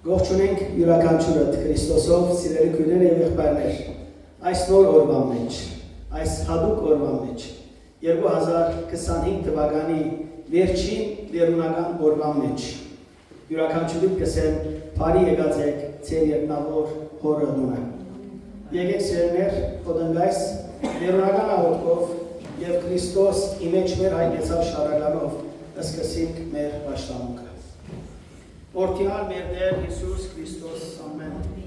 Ողջունենք յուրաքանչյուրդ Քրիստոսով սիրելի քույրեր եւ եղբայրներ։ Այս նոր օրվա մեջ, այս հadoop օրվա մեջ 2025 թվականի վերջին դերունական օրվա մեջ յուրաքանչյուրին կսեմ բարի եկած եք ձեր երկնավոր Հորը դունը։ Եկեք սերներ կոդնգայս դերունական աղոթքով եւ Քրիստոս իմեջ մեր հայտնեցավ շարականով սկսենք մեր պաշտամունքը։ Օրհնյալ մեր Տեր Հիսուս Քրիստոս, ամեն։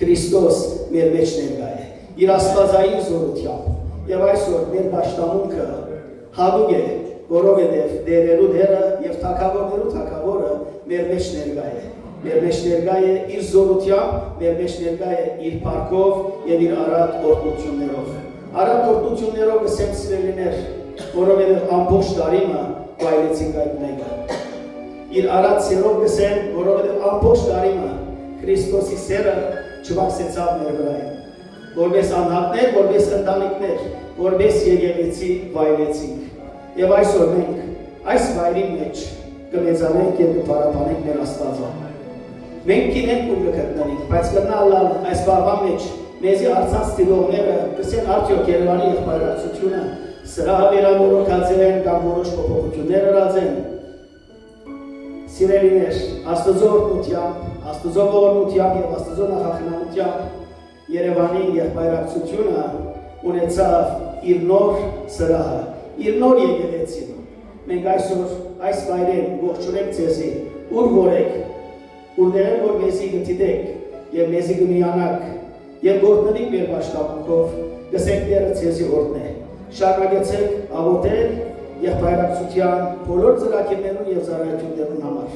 Քրիստոս մեր մեջ ներկա է։ Իր աստվածային զորությամբ եւ այսօր մեր պաշտամունքը հadoop է, որովհետեւ դերերու դերը եւ թագավորներու թագավորը մեր մեջ ներկա է։ Մեր մեջ ներկա է իր զորությամբ, մեր մեջ ներկա է իր փառքով եւ իր առատ օրհնություններով։ Առատ օրհնություններով կսեմ սիրելիներ, որովհետեւ ամբողջ տարիմը վայելեցինք այդ մեկը։ Իր առատ սերով կսեմ, որովհետեւ ամբողջ տարիմը Քրիստոսի սերը չվախսեցավ մեր վրայ, որպես անհատներ, որպես ընտանիքներ, որպես եկեղեցի վայելեցինք։ Եվ այսօր մենք այս վայրի մեջ կմեծանենք եւ կփառաբանենք մեր Աստվածը։ Մենք գիտենք ու կգտնենք, բայց գտնալալ այս բաղվա մեջ մեզի արցանց տիրողները կսեն արդյոք Երևանի եղբայրացությունը սրա վերանորոգած են կամ որոշ փոփոխություններ արած են։ Սիրելիներ, Աստծո օրհնությամբ, Աստծո ողորմությամբ եւ Աստծո նախախնամությամբ Երևանի եղբայրացությունը ունեցավ իր նոր սրահը, իր նոր եկեղեցին։ Մենք այսօր այս վայրեն ողջունենք ձեզի, ուր որ եք, ուր որ մեզի գտիտեք եւ մեզի գմիանաք եւ գործնենք մեր պաշտապանքով, գսենք Տերը ձեզի օրհնե։ Շարունակեցեք աղոթել եղբայրացության բոլոր ծրագիրներուն եւ ծառայություններուն համար։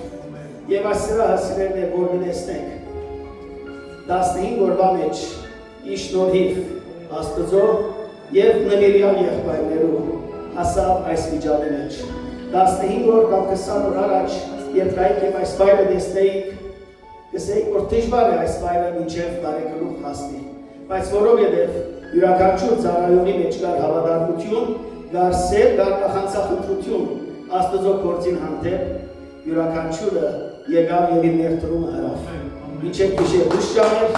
Եվ այս սրահը սիրելիներ, որ գնեցնենք 15 օրվա մեջ ի շնորհիվ Աստծո եւ նվիրյալ եղբայրներու հասավ այս վիճակի մեջ։ 15 օր կամ 20 օր առաջ երբ գայիք եւ այս վայրը տեսնեիք, կսեիք, որ դժվար է այս վայրը մինչև տարեգլուխ հասնի, բայց որովհետեւ յուրաքանչյուր ծառայողի մեջ կար հավատարմություն, կար սեր, կար նախանցախնդրություն Աստծո գործին հանդեպ, յուրաքանչյուրը եկավ եւ իր ներդրումը հրավ։ Մինչև գիշեր ուշ ժամեր,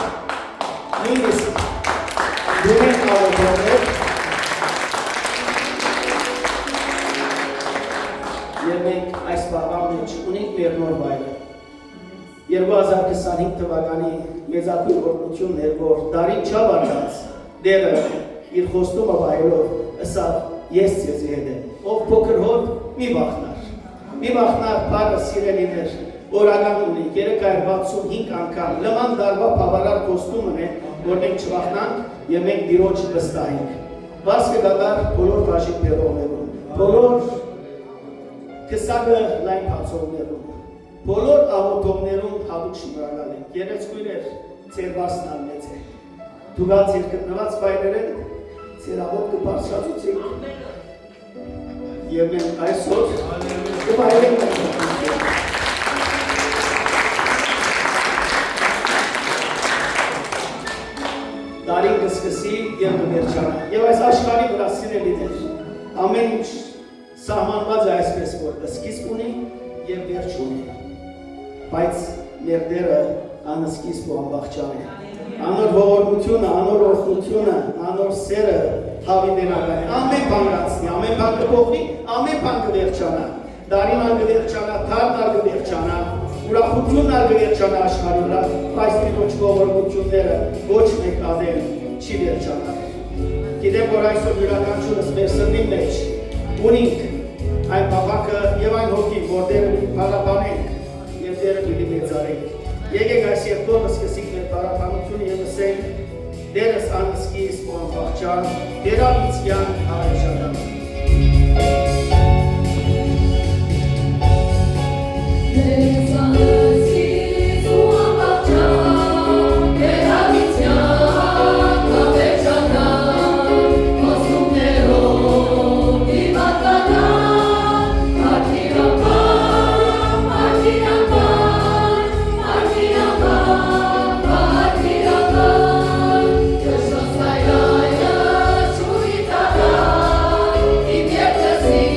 նույնիսկ դուրեն աղոթողներ եւ մենք այս բաղան մեջ ունենք մեր նոր վայրը։ 2025 թվականի մեծակույր օրհնությունն էր, որ դարին չավարտած Տերը իր խոստումը վայրով ըսավ ես ձեզի հետ եմ, ով փոքր հոտ մի վախնար բառը սիրելիներ, օրական ունի 365 անգամ նման դարվա բավարար խոստումն է, որ մենք չվախնանք եւ մենք Տիրոջ վստահենք։ Բաց կդառ բոլոր բաժին բերողներուն, բոլոր քսակը լայն բացողներուն, բոլոր աղոթողներուն հատուկ շնորհակալ ենք։ Երեցկույրեր, ձեր վասնալ մեծ է։ Դուք ձեր գտնված վայրերեն ձեր աղոթ կբարձրացուցեք։ Եվ մենք այսօր կվայրենք այս Տարին կսկսի եւ կվերջանա։ Եվ այս աշխարհի վրա սիրելիներ, ամեն ինչ սահմանված է այսպես, որ սկիզբ ունի եւ վերջ ունի։ Բայց մեր Տերը անսկիզբ ու անվախճան է։ Անոր ողորմությունը, անոր օրհնությունը, անոր սերը հավիտենական է։ Ամեն բան կացնի, ամեն բան կփոխվի, ամեն բան կվերջանա։ Դարին կվերջանա, թարն կվերջանա, ուրախությունն կվերջանա աշխարհի վրա, բայց Տիրոջ ողորմությունները ոչ մեկ ադել չի վերջանա։ Գիտեմ, որ այսօր յուրաքանչյուրս մեր սրտի մեջ ունենք այն բավակը եւ այն հոգին, որ Տերը պարապանենք եւ Տերը պիտի մեծարենք։ Եկեք այս երկրորդ սկսենք մեր պարապանությունը եւ ասենք Տերս անսկիզբ ու անվախճան, Տերավիցյան հավերժական։ See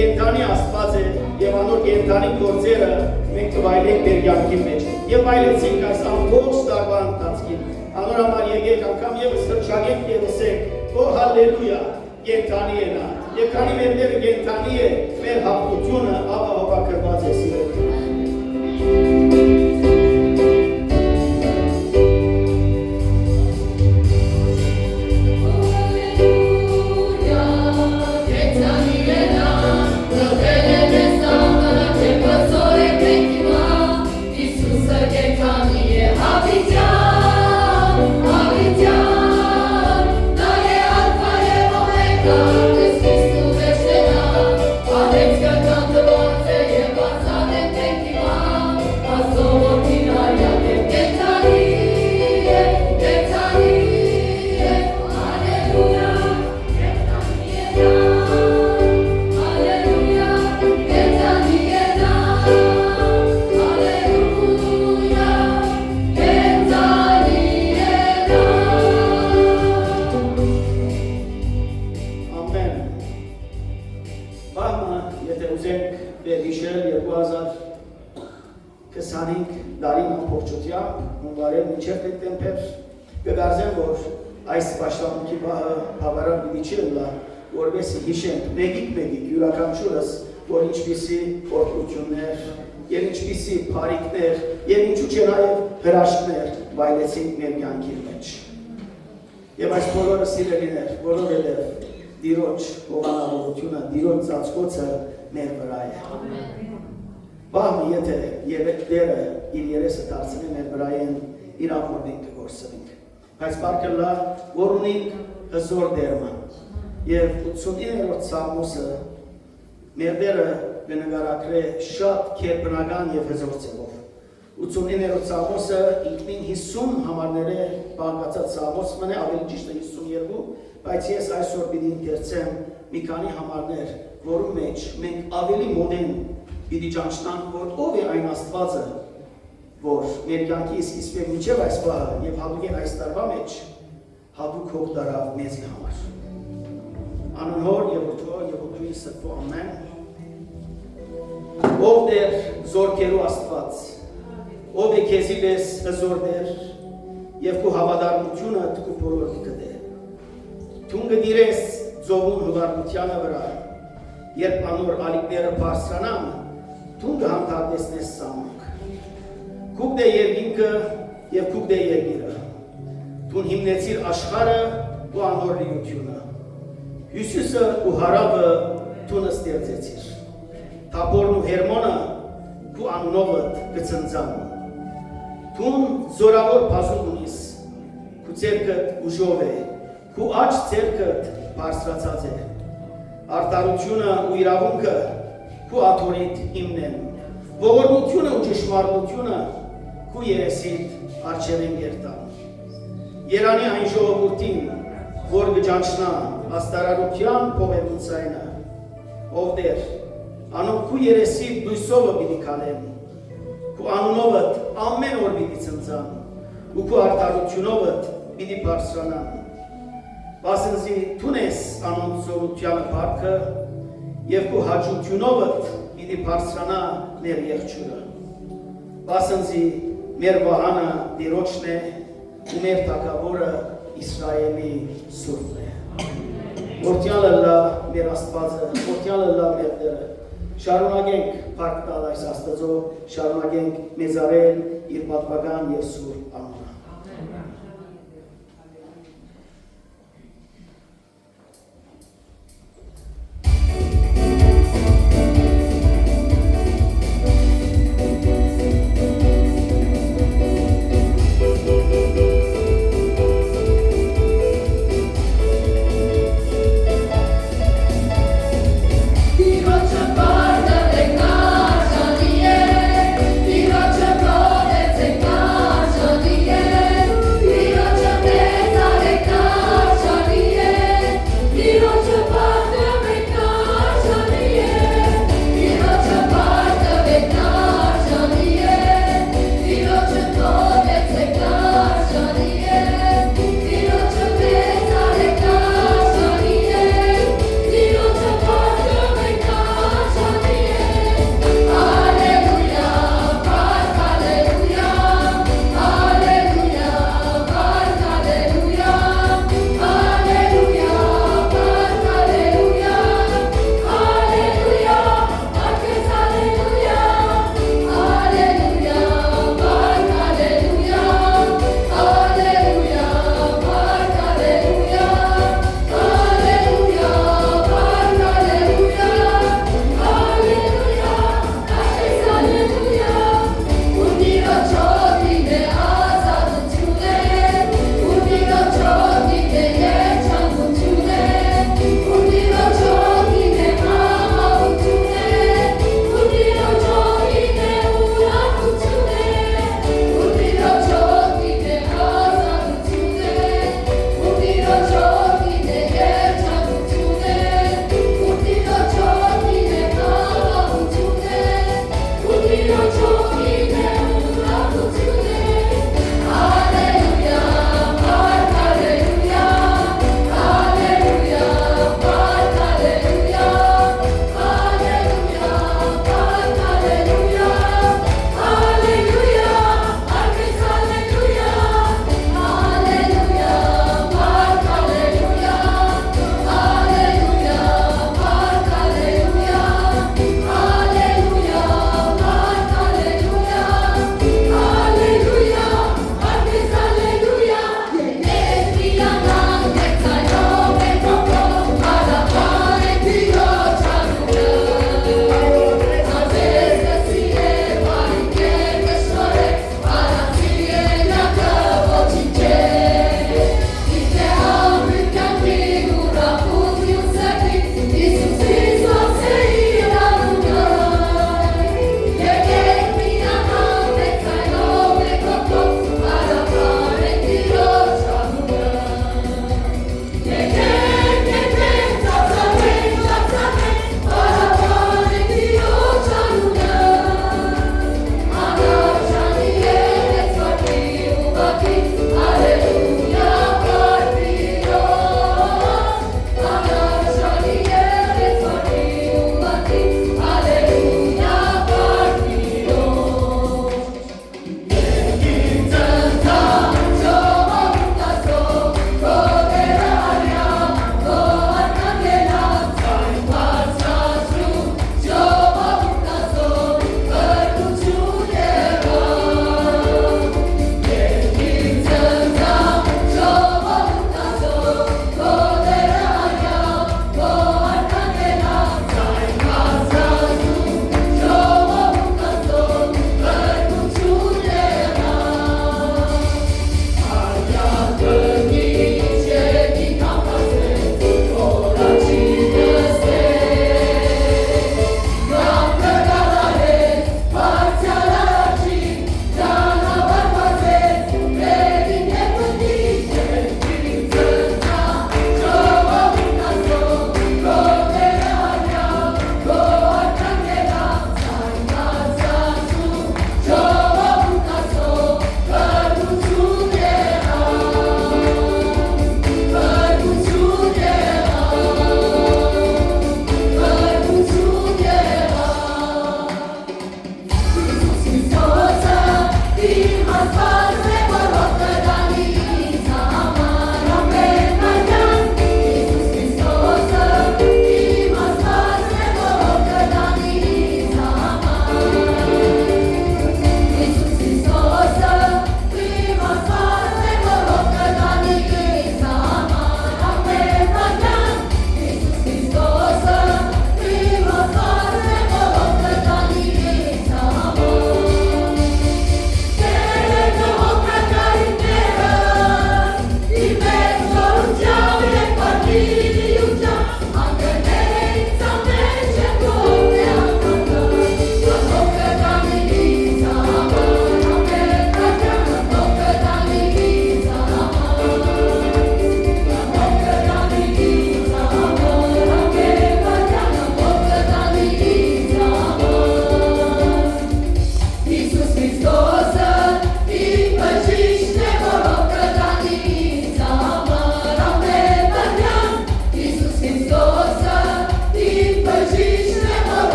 կենթանի Աստված է եւ անոր կենթանի գործերը մենք կվայելենք մեր կյանքի մեջ եւ վայելեցինք այս ամբողջ տարվա ընթացքին անոր համար եկեք անգամ եւս հրճագենք եւ ասենք օ հալելույա կենթանի է նա եւ քանի մեր Տերը կենթանի է մեր հաղթությունը ապա հողակրված է սիրելի որովհետեւ հիշենք մեկ-մեկ յուրաքանչյուրս որ ինչպիսի օրհնություններ եւ ինչպիսի բարիքներ եւ ինչու՞ չէ նաեւ հրաշքներ վայելեցինք մեր կյանքի մեջ եւ այս բոլորը սիրելիներ որովհետեւ Տիրոջ հովանավորությունը Տիրոջ ծածկոցը մեր վրա է Բահմը եթե երեք դերը իր երեսը դարձնի մեր վրա են իր ամորին կգործենք բայց բարգը լա որ ունենք հզոր դերման Եվ 89-րդ Սամոսը մեր դերը կնկարագրե շատ կերպնական եւ հզոր ձևով 89-րդ Սամոսը ինքնին 50 համարներ է բաղկացած Սամոս մնե ավելի ճիշտ է 52 բայց ես այսօր պիտի ընկերցեմ մի քանի համարներ որում մեջ մենք ավելի մոդեն պիտի ճանաչենք որ ով է այն Աստվածը որ մեր կյանքի սկիզբը մինչև այս բանը եւ հատուկ այս տարվա մեջ հատուկ հոգ դարավ մեզի համար Անոնհոր եւ որդու եւ որդուի սրբո ամեն Ով դեր զորքերու Աստված Ով է քեզի պես հզոր դեր եւ քո հավատարմությունը քո բոլոր կդե Թուն գդիրես ծովուն հվարդությանը վրա Երբ անոր ալիքները բարձրանան թուն կհանդարտեսնես սամանք Քուք դե երկինքը եւ քուք դե երկիրը Թուն հիմնեցիր աշխարը ու անոր լիությունը Հյուսիսը ու հարավը թունը ստեղծեցիր Թափորն ու Հերմոնը քու անունովդ կծնծան Թուն զորավոր բազում ունիս քու ձերքդ ուժով է քու աջ ձերքդ բարձրացած է Արտարությունը ու իրավունքը քու աթորիդ հիմնեն Ողորմությունը ու ճշմարտությունը քու երեսիդ առջև են երտան Երանի այն ժողովուրդին որ կճանչնա աստարարության փողերուցայինը ով դեր անոնք քու երեսի դույսովը պիտի քալեն քու անունովդ ամեն օր պիտի ցնցան ու քու արդարությունովդ պիտի բարձրանան Բասնզի թունես անոնց զորությանը փառքը եւ քու հաջությունովդ պիտի բարձրանա մեր եղջյուրը Բասնզի մեր վահանը Տիրոջն է ու մեր թագավորը Իսրայելի սուրբն է Որդյալը լա մեր Աստվածը, որդյալը լա մեր Տերը Շարունակենք փառք տալ այս Աստծո, շարունակենք մեծարել իր պատվական եւ սուրբ անունը Yeah.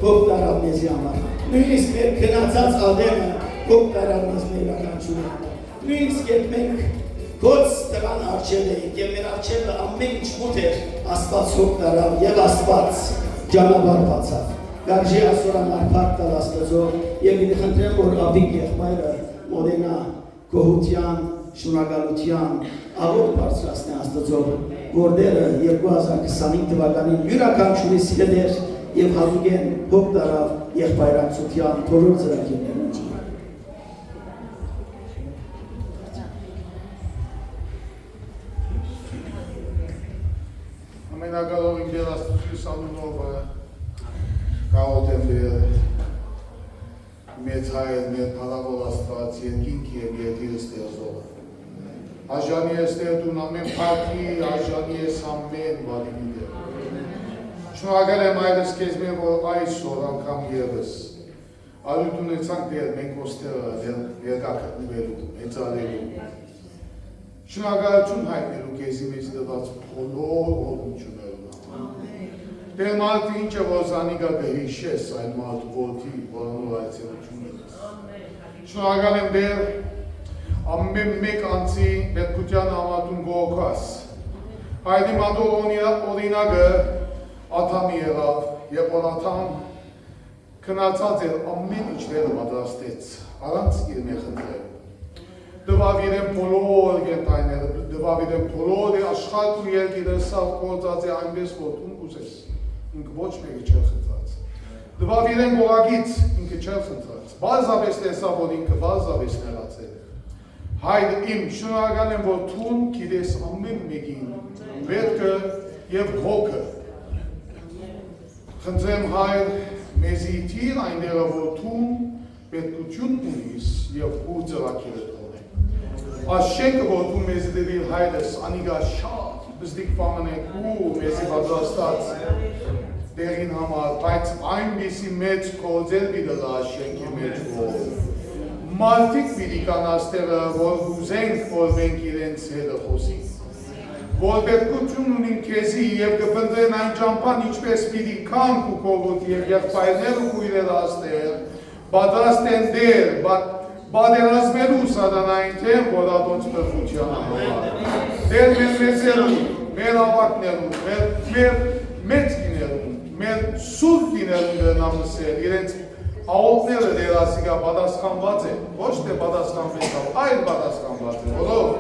հոգ տարավ մեզի համար։ Նույնիսկ մեր գնացած ադեմը հոգ տարավ մեզ մեր ականջուրը։ Նույնիսկ երբ մենք Գոց տղան արջել էինք և մեր արջելը ամեն ինչ մութ էր, Աստված հոգ տարավ և Աստված ճանապարհ բացավ։ Գարժի ասորան արփակ տալ Աստծո և ինձ խնդրեմ, որ Աբիկ եղբայրը մոտենա գոհության, շնորհակալության աղոթք բարձրացնի Աստծո, որ դերը 2025 թվականին յուրաքանչյուրի սիրել և հատուկեն հոգ տարավ եղբայրացության բոլոր ծրագիրներում։ Ամենակարող իմ Տեր Աստծուց անունով գաղութ եմ դեր մեծ հայր, մեր փառավոր Աստված, երկինքի և երկիրը ստեղծողը։ Արժանի ես Տեր դու ամեն փառքի, արժանի ես ամեն բանի Տեր։ Շնորհակալ եմ այրս քեզ մեր, որ այսօր անգամ ևս արույթ ունեցանք Տեր մենք ոստերը ներկայացնելու, մեծարելու։ Շնորհակալություն հայտնելու քեզի մեզ տված բոլոր օրհնություններում։ Տեր մարդը ինչ է որ զանիկա կհիշես այն մարդու որդի, որոնով այցելություն ունես։ Շնորհակալ եմ Տեր ամեն մեկ անձի պետքության համատուն գողոքաս։ Հայդի մատող օրինակը աթամի եղավ, և որ աթամ քնացած էր ամեն ինչները պատրաստեց, առանց իր մեխնդրել։ Դվավ իրեն բոլոր գետայները, դվավ իրեն բոլոր աշխարհ ու երկիրը սավ գործած է այնպես, որ դու կուզես, ինքը ոչ մեկը չէր խնդրած։ Դվավ իրեն գողագից, ինքը չէր խնդրած, բարձրապես տեսավ, որ ինքը բարձրապես նեղացել է։ Հայր իմ, շնորհակալ եմ, որ դու գիտես ամեն մեկին պետքը և հոգը։ Խնդրեմ հայր, մեզի թիր այնտեղը, որ դու պետքություն ունիս և ու ծրագիրը Այս շենքը, որ դու մեզի դեպի հայրս, անիգա շատ բզդիկ պամն եք ու մեզի պատրաստած դերին համար, բայց այնպիսի մեծ կործել պիտելա այս շենքի մեջ, որ մարդիկ պիտի կան աստեղը, որ ուզենք, որ մենք իրենց հետը խոսենք, որ պետքություն ունին քեզի և կպնդրեն այն ճամփան ինչպես պիտի կանք ու կողոտ և եղբայրներ ու քույրեր աստեղ, պատրաստ են դեր, Բادرազմելու սատանային թեմ, որ ատոնց պրխության համար։ Դեր մեր մեծերուն, մեր ավակներուն, մեր մեծ գիներուն, մեր սուրկ գիներուն դրնամսել, իրենց աղոտները դեր ասիկա պատասխանված է, ոչ թե պատասխանվեց, այլ պատասխանված է, որով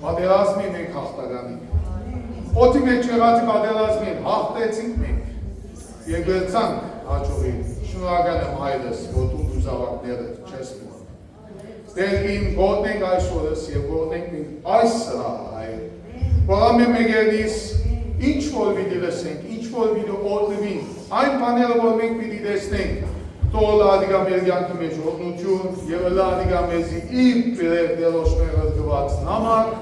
բادرազմի մենք հաղթագանին։ Օդի մեջ եղածի բادرազմին հաղթեցինք մենք, եգերցանք հաջողին, շնորհակալ եմ հայրս, որ դու դուզ ավակները չես մոտ։ Դեր իմ գոտնենք այս օրս և գոտնենք մենք այս հայր, որ ամեն մեկերնից ինչ որ պիտի լսենք, ինչ որ պիտի օգնվենք, այն բաները, որ մենք պիտի տեսնենք, թող լադիկա մեր կյանքի մեջ օգնություն և լադիկա մեզի իր բերև դերոշներ հրկված նամակ,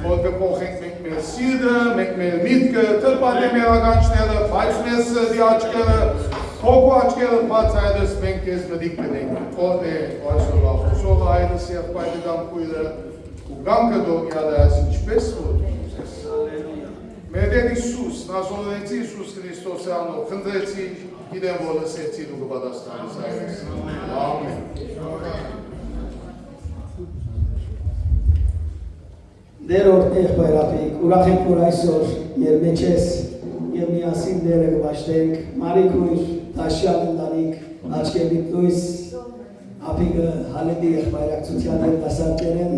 որ կփոխենք մենք մեր սիրտը, մենք մեր միտքը, թրպատե մեր ականջները, բայց մեր սրտի աչքերը, հոգու աչքերը բաց այդս մենք ես մտիկ պտենք, որ է այսօր ախուսով այդս եղբայրը կամ քույրը ու գամքը դողյալը այս ինչպես որ ուզես։ Մեր Տեր Հիսուս, Նազարեթի Հիսուս Քրիստոսի անով, խնդրեցի, գիտեմ, որ լսեցի ու կպատասխանես այդս։ Ամեն։ Դեր օրհն եղբայրապիկ, ուրախ ենք, որ այսօր մեր մեջ ես և միասին դերը կվաշտենք, Մարիկ ույր, Տաշյալ ընտանիք, աչքերիք լույս, ապիկը հալեդի եղբայրակցության հետ դասարկեր են,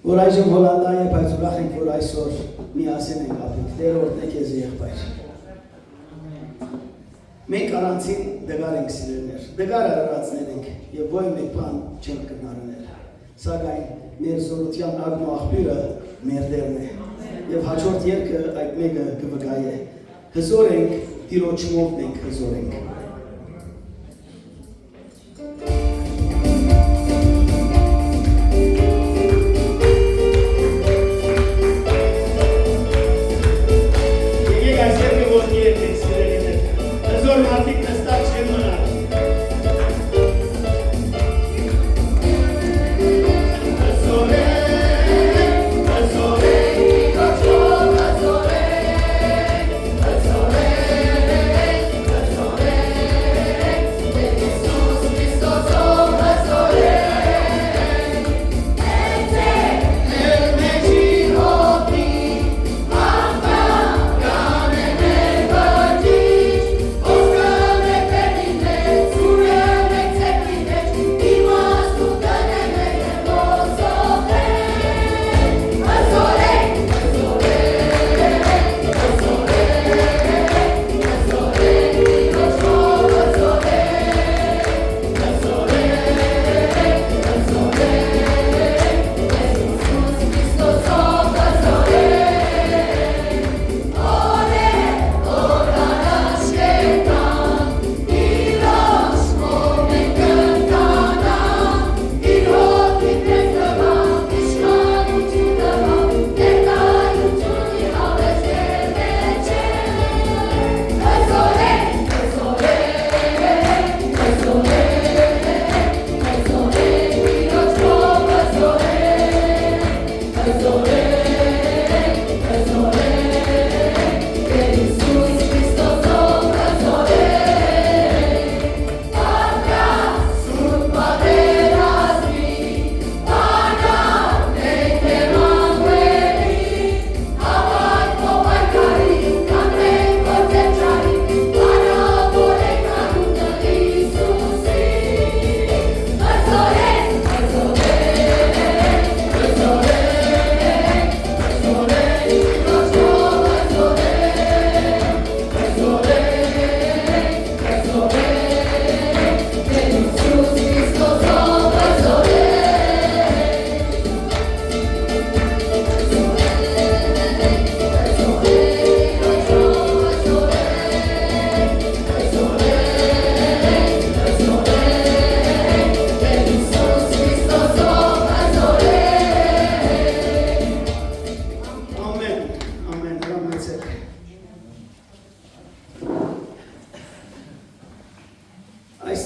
որ այժմ հոլանդա է, բայց ուրախ ենք, որ այսօր միասին ենք ապիկ, դեր օրհն եք ես եղբայր։ Մենք առանցին դգար ենք սիրելներ, դգար արարածներ ենք և ոյ մեկ բան չենք կնարներ, սակայն մեր զորության ագն ու աղբյուրը մեր դերն է և հաջորդ երկը այդ մեկը կվգայ է, հզոր ենք, տիրոջմով մենք հզոր ենք։ Azore,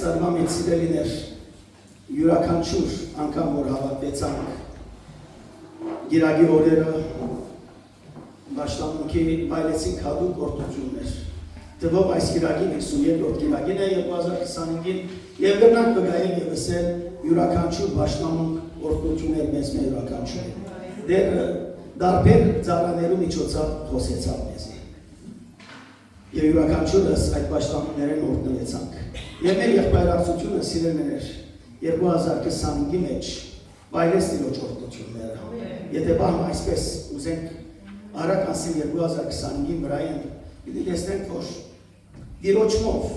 տարվա մեծ սիրելիներ յուրաքանչյուր անգամ որ հավատվեցանք գիրագի օրերը Պաշտամունքի բայլեցինք հատուկ գործություններ Տվով այս գիրագին 52-րդ գիրագին է 2025-ին և գրնանք վգայել և վսել յուրաքանչյուր պաշտամունք գործություններ մեզ մեր յուրաքանչյուր դեր դարբեր ծառաներու միջոցով խոսեցավ մեզի և յուրաքանչյուրս այդ պաշտամունքներեն օրտնվեցանք և մեր եղբայրացությունը սիրելիներ 2025-ի մեջ բայլես դիրոջ գործությունները եթե բան այսպես ուզենք Արակ ասին 2025-ի վրայեն պիտի տեսնենք, որ դիրոջմով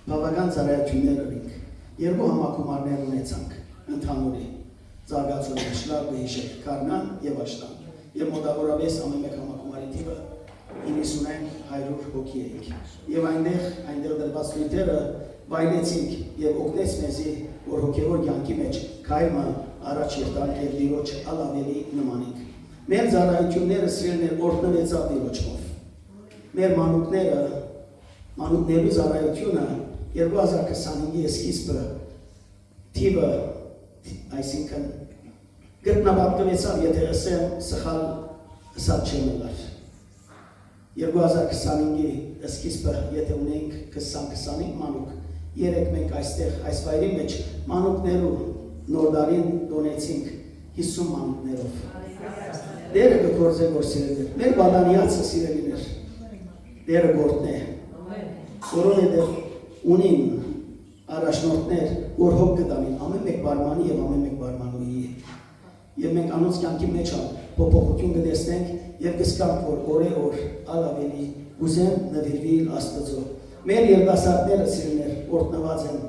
բավական ծառայություններ ունենք, երկու համակումարներ ունեցանք ընդհանուրի զարգացումներ շլավ բեհիշեք Կարնան և Աշտան և մոտավորապես ամեն մեկ համակումարի թիվը 90-100 հոգի էինք և այնտեղ դրված նույթերը բայլեցինք և օգնեց մեզի, որ հոգևոր կյանքի մեջ քայլը առաջ եղտանք և դիրոջ ալավելի նմանենք Մեր ծառայությունները սիրելիներ օրտնվեցավ դիրոջով Մեր մանուկներու ծառայությունը 2025-ի սկիզբը թիվը այսինքն գտնաբատվեցավ եթե ասեմ սխալ ասած չեմ ելար 2025-ի սկիզբը եթե ունենք 20-25 մանուկ երեք մենք այստեղ այս վայրի մեջ մանուկներու նոր դարին դոնեցինք 50 մանուկներով Դերը կգործե որ սիրելիներ, մեր բադանիացը սիրելիներ, դերը գործն է, որովհետև ունին առաջնորդներ, որ հոգ կտանին, ամեն մեկ բարմանի և ամեն մեկ բարմանուհի և մենք անոնց կյանքի մեջ փոփոխություն կտեսնենք և կզգանք, որ օրե-օր ալավելի ուզեն նվիրվիլ Աստծո։ Մեր երիտասարդները սիրելիներ օրտնված են,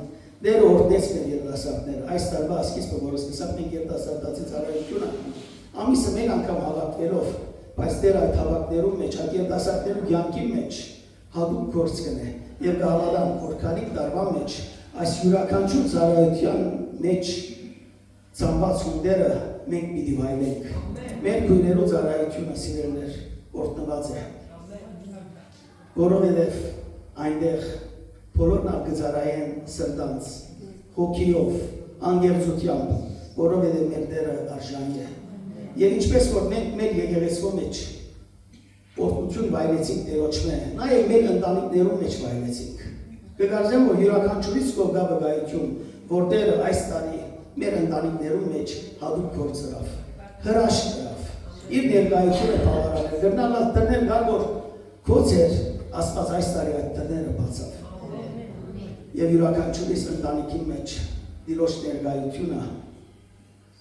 դերը օրտնեց մեր երիտասարդները, այս տարվա սկիզբը, որ սկսած մենք երիտասարդացի ծառայությունը Ամիսը մեկ անգամ հավաքվելով, բայց դեր այդ հավաքներում մեջ, այդ երիտասարդներու կյանքի մեջ հատուկ գործ կնե և կհավատանք, որ քանի տարվա մեջ այս յուրաքանչյուր ծառայության մեջ ծամված հունդերը մենք պիտի վայելենք։ Մեր քույրերու ծառայությունը սիրելիներ օրտնված է։ Որովհետև այնտեղ բոլորն կծառայեն սրտանց, հոգիով, անգեղծությամբ, որովհետև մեր դերը արժանի է։ Եվ ինչպես որ մենք մեր եկեղեցվո մեջ օրտնություն վայելեցինք Տերոջմե, նաև մեր ընտանիքներում մեջ վայելեցինք։ Կգարձեմ, որ յուրաքանչյուրից կողգա վկայություն, որ Տերը այս տարի մեր ընտանիքներում մեջ հատուկ գործ կրավ, հրաշք կրավ, իր ներկայությունը բավարարել, գրնալ տրներ գալ, որ քոծեր Աստված այս տարի այդ տրները բացավ։ Եվ յուրաքանչյուրից ընտանիքի մեջ Տիրոջ ներկայությունը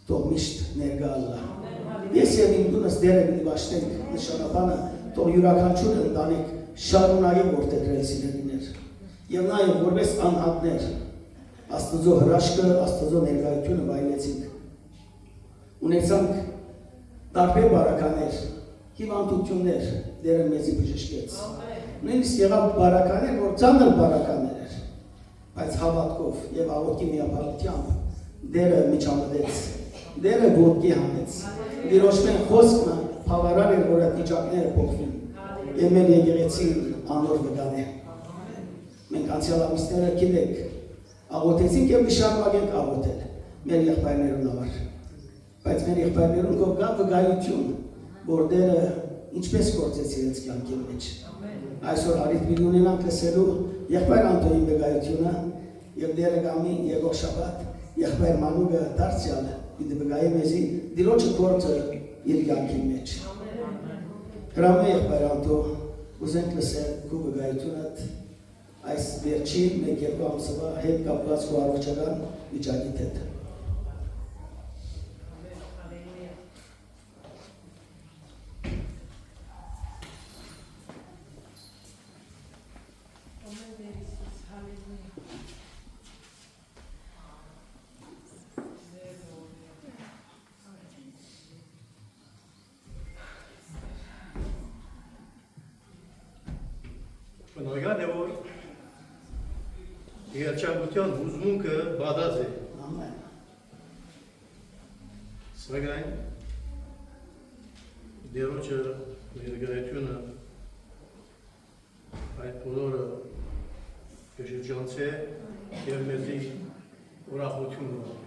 թող միշտ ներկա ալա։ Ես և իմ դունս դերը պիտի վաշտենք նշանաբանը, թող յուրաքանչյուր ընտանիք շարունակեն որդեգրել սիրելիներ և նաև որպես անհատներ Աստծո հրաշքը, Աստծո ներկայությունը վայելեցինք։ Ունեցանք տարբեր բարականեր, հիվանդություններ, դերը մեզի բժշկեց։ Նույնիսկ եղավ բարականեր, որ ծանր բարականեր էր, բայց հավատքով և աղոթքի միապարությամբ դերը միջամտեց, դերը ոտքի հանեց։ Տիրոջմեն խոսքը բավարար էր, որ այդ վիճակները փոխվին և մեր եկեղեցի անոր վկան է։ Մենք անցյալ ամիսները գիտենք, աղոթեցինք և կշարունակենք աղոթել մեր եղբայրներուն համար։ Բայց մեր եղբայրներուն կա վկայություն, որ դերը ինչպես գործեց իրենց կյանքի մեջ։ Այսօր արիթ պիտի ունենանք լսելու եղբայր Անտոնի վկայությունը և դերը գամի եկող շաբաթ եղբայր Մանուկը դարձյալ պիտի վկայի մեզի Տիրոջը գործը իր կյանքի մեջ։ Հրամե եղբայր Անտո, ուզենք լսել քու վկայությունդ այս վերջին մեկ-երկու ամսվա հետ կապված քու առողջական վիճակիդ հետ։ Բնորգան է, որ երջանկության հուզմունքը բադած է։ Սակայն Տերոջը ներկայությունը այդ բոլորը կշրջանցե եւ մեզի ուրախություն տա։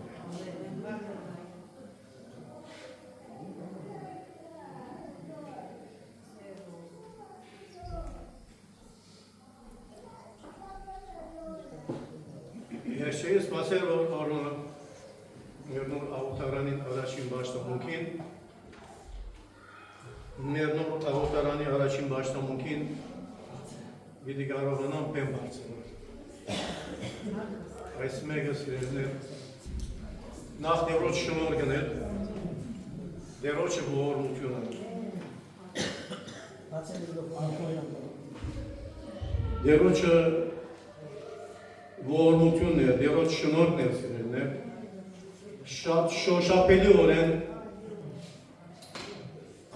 Ես չէի սպասել, որ մեր նոր ավտարանի առաջին բաշտամունքին պիտի կարողանամ բեմ բարձրանալ։ Այս մեկը սիրելիներ նախ դերոջ շնորհքն էր, դերոջը ողորմությունը։ Դերոջը ողորմությունն է, դերոջ շնորհքն է սիրելիներ։ Շատ շոշափելի օրեն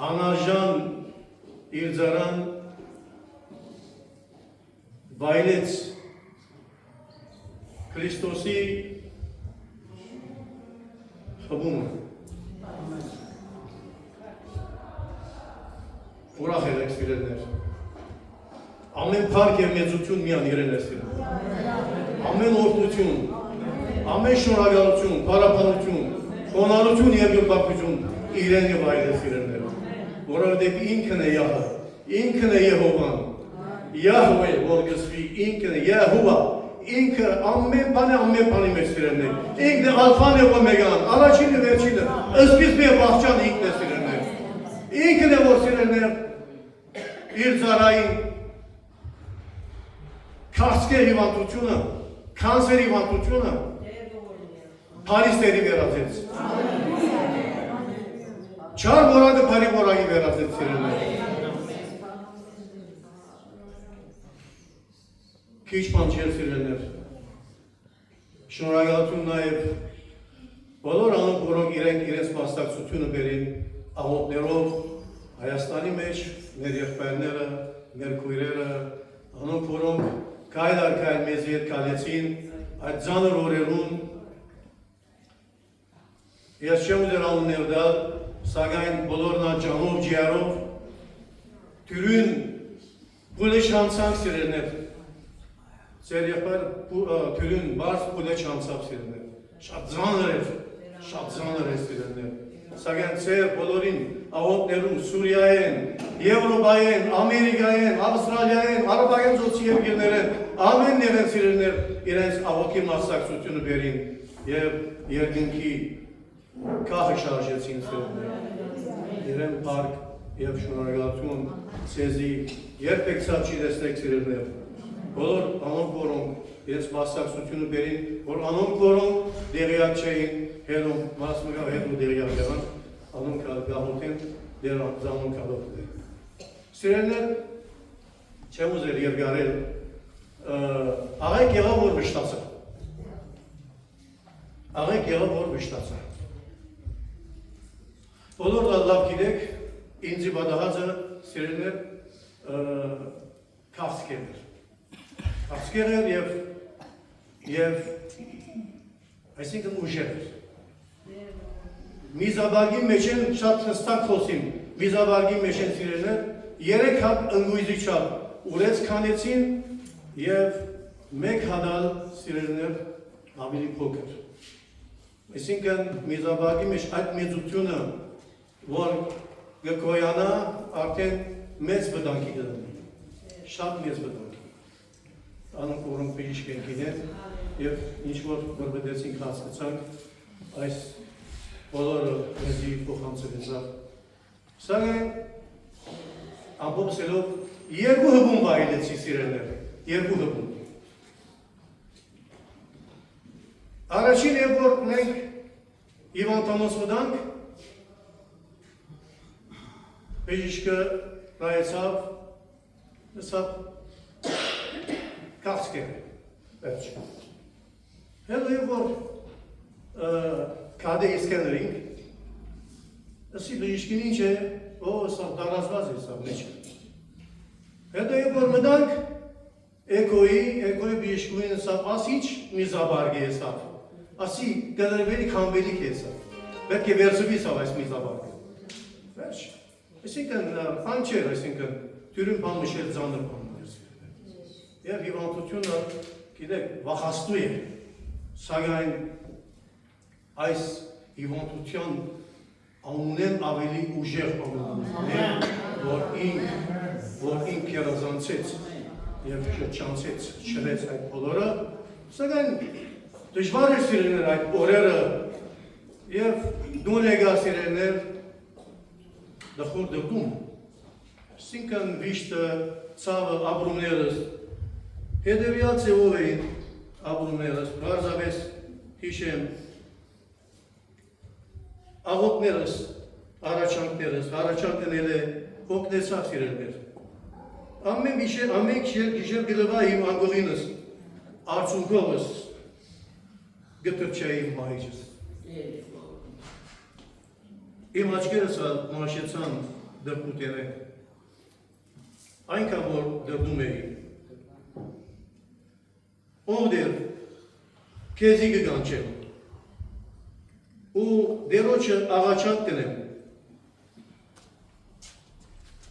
անարժան իր ձարան վայելեց Քրիստոսի խմումը։ Ուրախ եղեք սիրելիներ։ Ամեն փառք եւ մեծություն միան իրեն է սիրում։ Ամեն օրհնություն, ամեն շնորհակալություն, փառաբանություն, խոնարհություն եւ յուրբակություն իրեն եւ այլ սիրելիներ։ Որովհետեւ ինքն է Յահվե, ինքն է Եհովան, Յահվե, որ գսվի ինքն է Եհովա, ինքը ամեն բանի մեջ սիրելիներ։ Ինքն է ալֆան եւ օմեգան, առաջինը վերջինը, սկիզբը եւ վախճանը ինքն է սիրելիներ։ Ինքն է որ սիրելիներ իր ծառային քարսկե հիվանդությունը, կանսերի հիվանդությունը Փարիստերի վերածեց։ Չար որակը բարի որակի վերածեց սիրելիներ։ Քիչ բան չէր սիրելիներ։ Շնորհակալություն նաև բոլոր անոնք, որոնք իրենց մասնակցությունը բերին աղոթներով Հայաստանի մեջ, մեր եղբայրները, մեր քույրերը, անոնք, որոնք քայլ առ քայլ մեզի հետ կալեցին այդ ծանր օրերուն։ Ես չեմ ուզեր անուններ տալ, սակայն բոլորն աջանով, ջիարով, թյուրին բուլեչ հանցանք սիրելիներ։ Ձեր եղբայր թյուրին բարդ բուլեչ հանցավ սիրելիներ։ Շատ ծանր էր սիրելիներ։ Սակայն ձեր բոլորին աղոթներում Սուրիայեն, Եվրոպայեն, Ամերիկայեն, Ավստրալիայեն, Արաբական ծոցի երկիրներեն, ամեն եղեն սիրելիներ իրենց աղոթքի մասնակցությունը բերին եւ երկինքի կախը շարժեցին սիրելիներ։ Իրեն փառք եւ շնորհակալություն ցեզի երբեք ցավ չի տեսնեք սիրելիներ։ Բոլոր անոնք, որոնք իրենց մասնակցությունը բերին, որ անոնք, որոնք դեղյակ չէին, հետո մասմգավ հետո դեղյակ եղան, անոնք գաղութեն դեր անոնք աղոթեն։ Սիրելիներ, չեմ ուզեր երկարել, աղայք եղավ որ վշտացա։ Աղայք եղավ որ վշտացա։ Բոլոր լավ գիտեք, ինձի բադահածը սիրելիներ կավսկեր էր։ Կավսկեր էր և այսինքն ուժեր էր։ Միզաբարգի մեջ են շատ հստակ խոսին, միզաբարգի մեջ են սիրելիներ, 3 հատ ընգույզի չափ ուրեց կանեցին և 1 հատալ սիրելիներ ավելի փոքր։ Այսինքն միզաբարգի մեջ այդ մեծությունը, որ գկոյանա արդեն մեծ վտանգի կդնի, շատ մեծ վտանգի։ Անոնք որոնք բժիշկ են գինեն և ինչ-որ բրբդեցինք հասկացանք այս բոլորը մեզի փոխանցվեցավ։ Սակայն ամբողջելով երկու հբում վայելեցի սիրելիներ, երկու հբում։ Առաջին է որ մենք հիվանդանոց մտանք, բժիշկը նայեցավ, լսավ կավսկեր, վերջ։ Հետո է որ կադե իսկեներինք, ասի բժիշկին ինչ է, սավ դարազված է սավ մեջը։ Հետո է որ մտանք էկոյի բժիշկուին սավ, ասի ինչ միզաբարգ է սավ, ասի դելերվերի կամվելիք է սավ, պետք է վերցվի սավ այս միզաբարգը։ Վերջ։ Այսինքն բան չէր, այսինքն թյուրին բան մշել ծանր բան էր։ Եվ հիվանդությունը գիտեք, վախաստու է, սակայն այս հիվանդության անունեն ավելի ուժեղ անունն որ ինք երազանցեց և չանցեց, չրեց այդ բոլորը, սակայն դժվար է սիրելներ այդ օրերը և դուն եկա սիրելներ դխոր դրդում, սինքն վիշտը, ցավը, ապրումներս, հետևյալ ձևով էին ապրումներս, բարձավես հիշեմ, աղոտներս, առաջանքնել է հոգնեցավ սիրելներ։ Ամեն գիշեր գլվա իմ անգողինս, արցունքովս, գտրչայի իմ մահիջս։ Իմ աչկերս մաշեցան դրպուտերեք, այնքան որ դրդում էի։ Ով դեր, քեզի կգանչեմ, ու դերոջը աղաչանք տնեմ։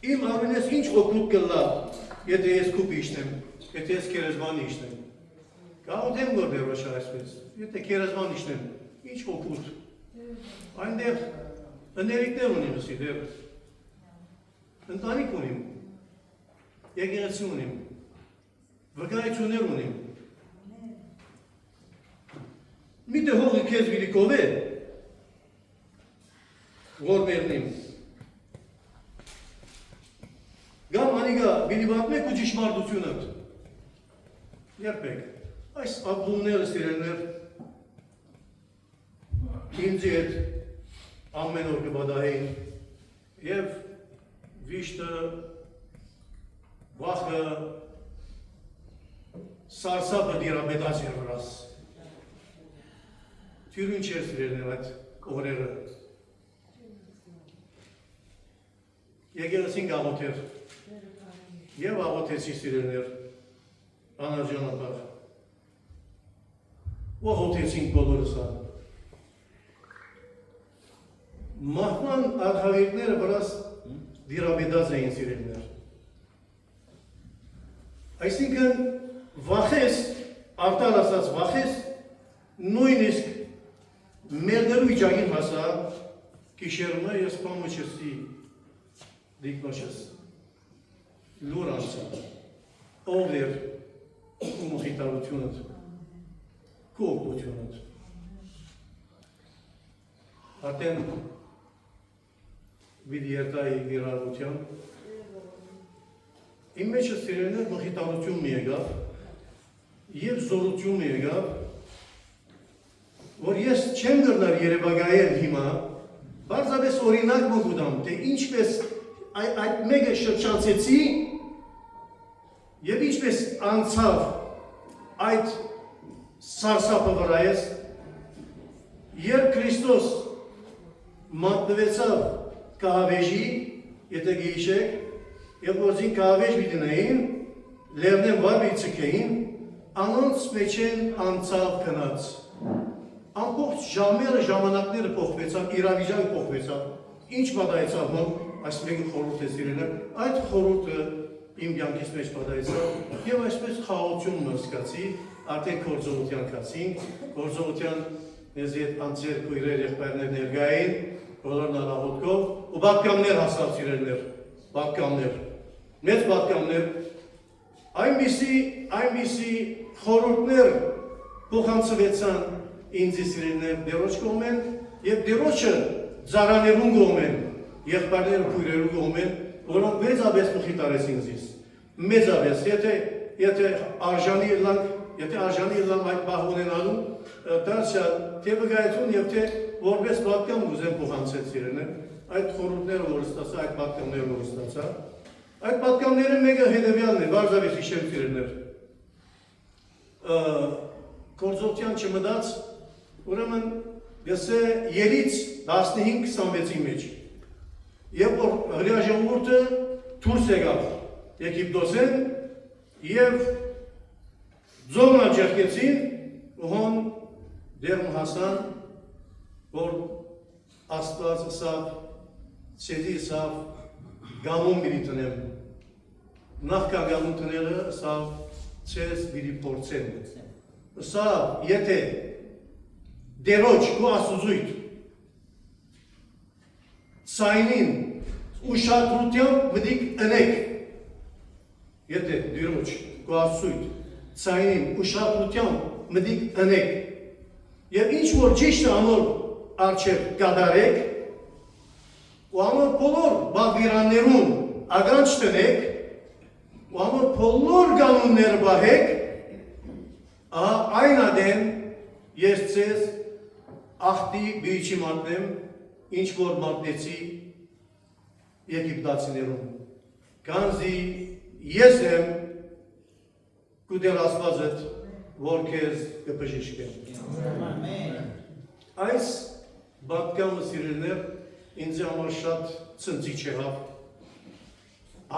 Իմ արունես ինչ օգնուտ կլա, եթե ես կուպ իշնեմ, եթե ես կերեզման իշնեմ։ Գաղութեմ որ դերոջը այսպես, եթե կերեզման իշնեմ, ինչ օգնուտ։ Այնտեղ ըներիկներ ունիմ ըսի դեր, ընտանիք ունիմ, եկեղեցի ունիմ, վկայություններ ունիմ։ Միտը հողի քեզ վիրիկով է, որ մերնիմ։ Գամ անիգա բիլիվատմեք ու ճիշմարտությունըտ։ Երբեք, այս ապլումները սիրելներ, ինձի հետ ամեն օր կբադահեին և վիշտը, վախը, սարսապը դիրաբետաց էր վրաս։ Թյուրին չեր սիրելներ այդ օրերը։ Եկեղեցին աղոթեր և աղոթեցի սիրելներ անարժանաբար։ Ու աղոթեցինք բոլորս ան։ Մահման արխավիրները վրաս դիրաբետաց էին սիրելներ։ Այսինքն վախես, արտար ասած վախես, նույնիսկ մերնելու իջագին հասա, կիշերմը ես պամուչեսի դիկնոշես, լուր անցա, ով էր ու մխիտարությունըտ, քու օգնությունըտ։ Արդեն վիդի երտայի իրարության, իմ մեջը սիրելներ մխիտարություն մի եկավ և զորություն մի եկավ, որ ես չեմ գրնար երևագայել հիմա, բարձապես օրինակ մոգուդամ, թե ինչպես այդ մեկը շրջանցեցի և ինչպես անցավ այդ սարսապը վրա ես, երբ Քրիստոս մատնվեցավ կահավեժի, եթե գիշեք, և որձին կահավեժ միտնային, լերնեն վար վիցկեին, անոնց մեջեն անցավ կնաց։ Ամբողջ ժամերը, ժամանակները փոխվեցան, իրավիճակը փոխվեցավ, ինչ պատահեցավ մոտ, այս մեկը խորհուրդ է սիրելը, այդ խորհուրդը իմ կյանքից մեջ պատահեցավ և այսպես խաղաղություն մրսկացի, արդեն գործողության կացինք, գործողության մեզ հետ անձեր քույրեր եղբայրներ ներկա էին, բոլորն անաղոթքով ու պատկաններ հասավ սիրելներ, պատկաններ, մեծ պատկաններ, այնպիսի խորհուրդներ փոխանցվեցան ինձի սիրելներ դերոջ կողմեն և դերոջը ծարաներուն կողմեն, եղբայրները քույրերու կողմեն, որոնք մեծապես մխիտարեցին ինձիս, մեծապես, եթե արժանի ելանք այդ պահ ունենալու, դարձյալ թե վկայություն և թե որպես պատկան ուզեմ փոխանցել սիրելներ, այդ խորհուրդները որ ստացա, այդ պատկանները որ ստացա, այդ պատկանները մեկը հետևյալն է, բարձավես հիշեմ սիրելներ, գործողության չմտած, ուրեմն գսե երից 15-26-ի մեջ, և որ հրյա ժողովուրդը դուրս եկավ Եգիպտոսեն և ձողն աջակեցին ու հոն դերում հասան, որ Աստված ասավ, ցեզի ասավ գամում մի տնեմ, նախքան գամում տնելը ասավ ցես բիդի փորձեն։ Սա եթե դերոջ քո ասուզույթ ցայնին ուշադրությամբ մտիկ ընեք։ Եթե դերոջ քո ասուզույթ ցայնին ուշադրությամբ մտիկ ընեք։ Եվ ինչ որ ճիշտ անոր արչև կատարեք, ու անոր բոլոր բաղվիրաններուն ագանջ տնեք, ու անոր բոլոր կանուններ բահեք, այն ադեն ես ձեզ աղտի բիիչի մատնեմ, ինչ որ մատնեցի Եգիպտացիներուն։ Կանզի ես եմ կուտել Աստվածդ, որ քեզ կբժիշկեմ։ Այս բատկամը սիրելներ ինձ համար շատ ցնցիչ եղավ։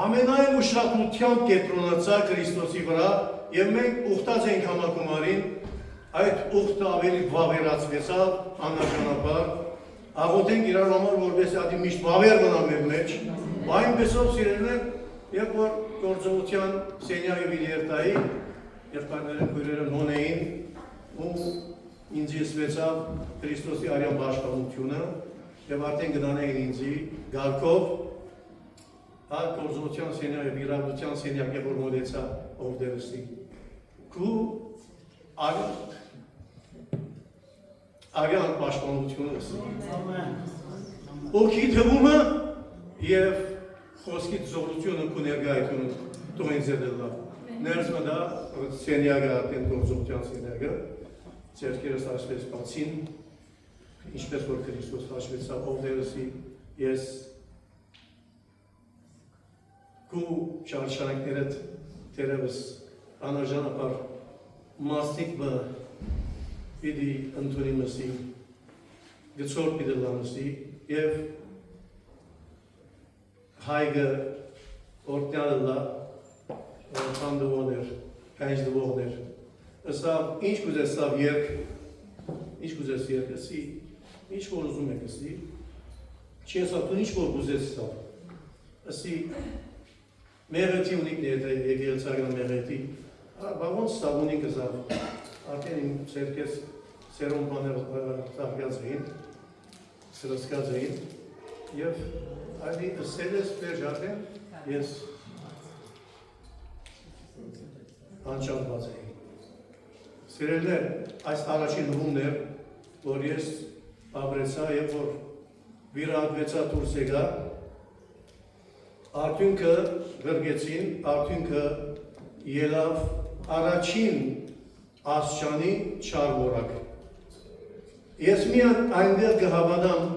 Ամենայն ուշադրությամբ կենտրոնացա Քրիստոսի վրա եւ մենք ուխտած ենք համակումարին, այդ ուխտը ավելի վավերացվեցավ աննախանաբար, աղոթենք իրար համար որպես ադի միշտ վավեր մնա մեր մեջ, այնպեսով սիրելներ, երբ որ գործողության սենյակը վիլիերտայի, եղբայրները քույրերը նոն էին ու ինձ իսվեցավ Քրիստոսի արյան բաշխանությունը եւ արդեն գնանային ինձի գալքով գործողության սենյակը վիրավորության սենյակը որ մոտեցա օրդերսի քու արյան բաշխանությունը օքի թվումը եւ խոսքի զորությունը քու ներկայությունը դու ինձ դելա ներս մտա սենյակը արդեն գործողության սենյակը Ձերքերս հաշվեց բացին, ինչպես որ Քրիստոս հաշվեցավ ովդերսի, ես քու շարշանքներդ տերևս անարժանապար մասնիկ բը պիդի ընդունի մսի, գծոր պիդի լանսի և հայգը օրտնյալը լա հանդվոներ, հենջ դվողներ Սավ ինչ կուզես սավ երկ, ինչ կուզես երկ ասի, ինչ որ ուզում եք ասի, չի ասավ տուն ինչ որ կուզես սավ, ասի մեղեթի ունիք ներդե եկեղեցական մեղեթի, բաղոնց սավ ունիք ասավ, արդեն իմ սերկես սերոն բաներ սաղգած էին, սրսկած էին, և այդի սելես պերջ արդեն ես անչանված էին։ Սիրելներ, այս առաջին հումն էր, որ ես ապրեցա և որ վիրահատվեցա դուրս եկա, արդյունքը գրգեցին, արդյունքը ելավ առաջին աստիճանի չար որակ։ Ես միայն այնտեղ կհավատամ,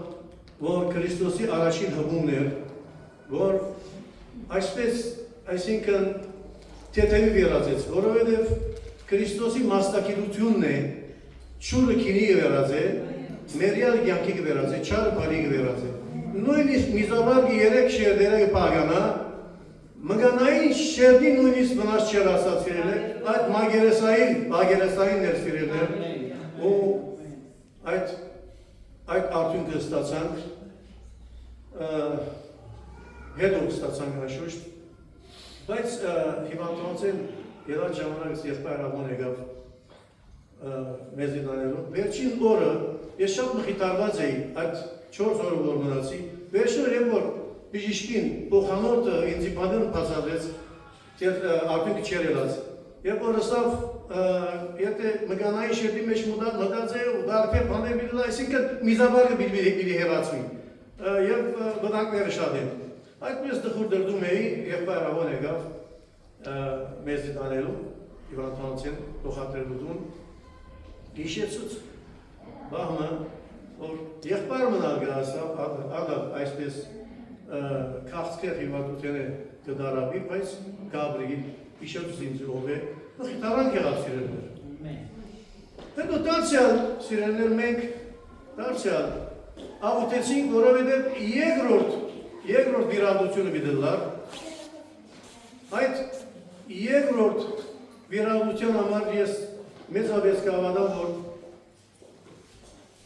որ Քրիստոսի առաջին հումն էր, որ այսպես, այսինքն թեթևի վերածեց, որովհետև Քրիստոսի մասնակցությունն է, շուրը քինի վերած է, մերյալ կյանքի վերած է, չարը բարի վերած է։ Նույնիսկ միզաբարգի երեք շերդերը կպագանա, մգանային շերդի նույնիսկ մնաց չեր ասած սիրել է, այդ մագերեսային ներ սիրել էր, ու այդ արդյունքը ստացանք, հետո ստացանք հաշուշտ, բայց հիվանդանոցեն Ելած ժամանակս եղբայր աղոն եկավ մեզի դանելով, վերջին օրը ես շատ մխիտարված էի, այդ 4 օրը որ մնացի, վերջին օրը որ բժիշկին փոխանորդը ինձի բանեն բացադրեց, արդյունքը չեր ելած, երբ որ ասավ, եթե մգանային շերտի մեջ մտած է ու դարբեր բաներ բիլելա, այսինքն միզաբարգը բիլի հեղացվի, և բնանքները շատ են, այդպես դխուր դրդում էի, եղբայր աղոն եկավ, մեզի դանելու, իվանտանոցին, տոխատրելուդուն, գիշեցուց, բաղմը, որ եղբար մնալ գասավ, ադավ այսպես քաղցքեր իվանտութեն է կդարաբի, բայց գաբրիգի, իշեցուց ինձ ով է, խիտարան կեղավ սիրելներ։ Հետո դարձյալ սիրելներ մենք, դարձյալ, աղութեցինք, որովհետև երկրորդ վիրահատությունը բիդելար, այդ երկրորդ վիրահատության համար ես մեծապես կհավատամ, որ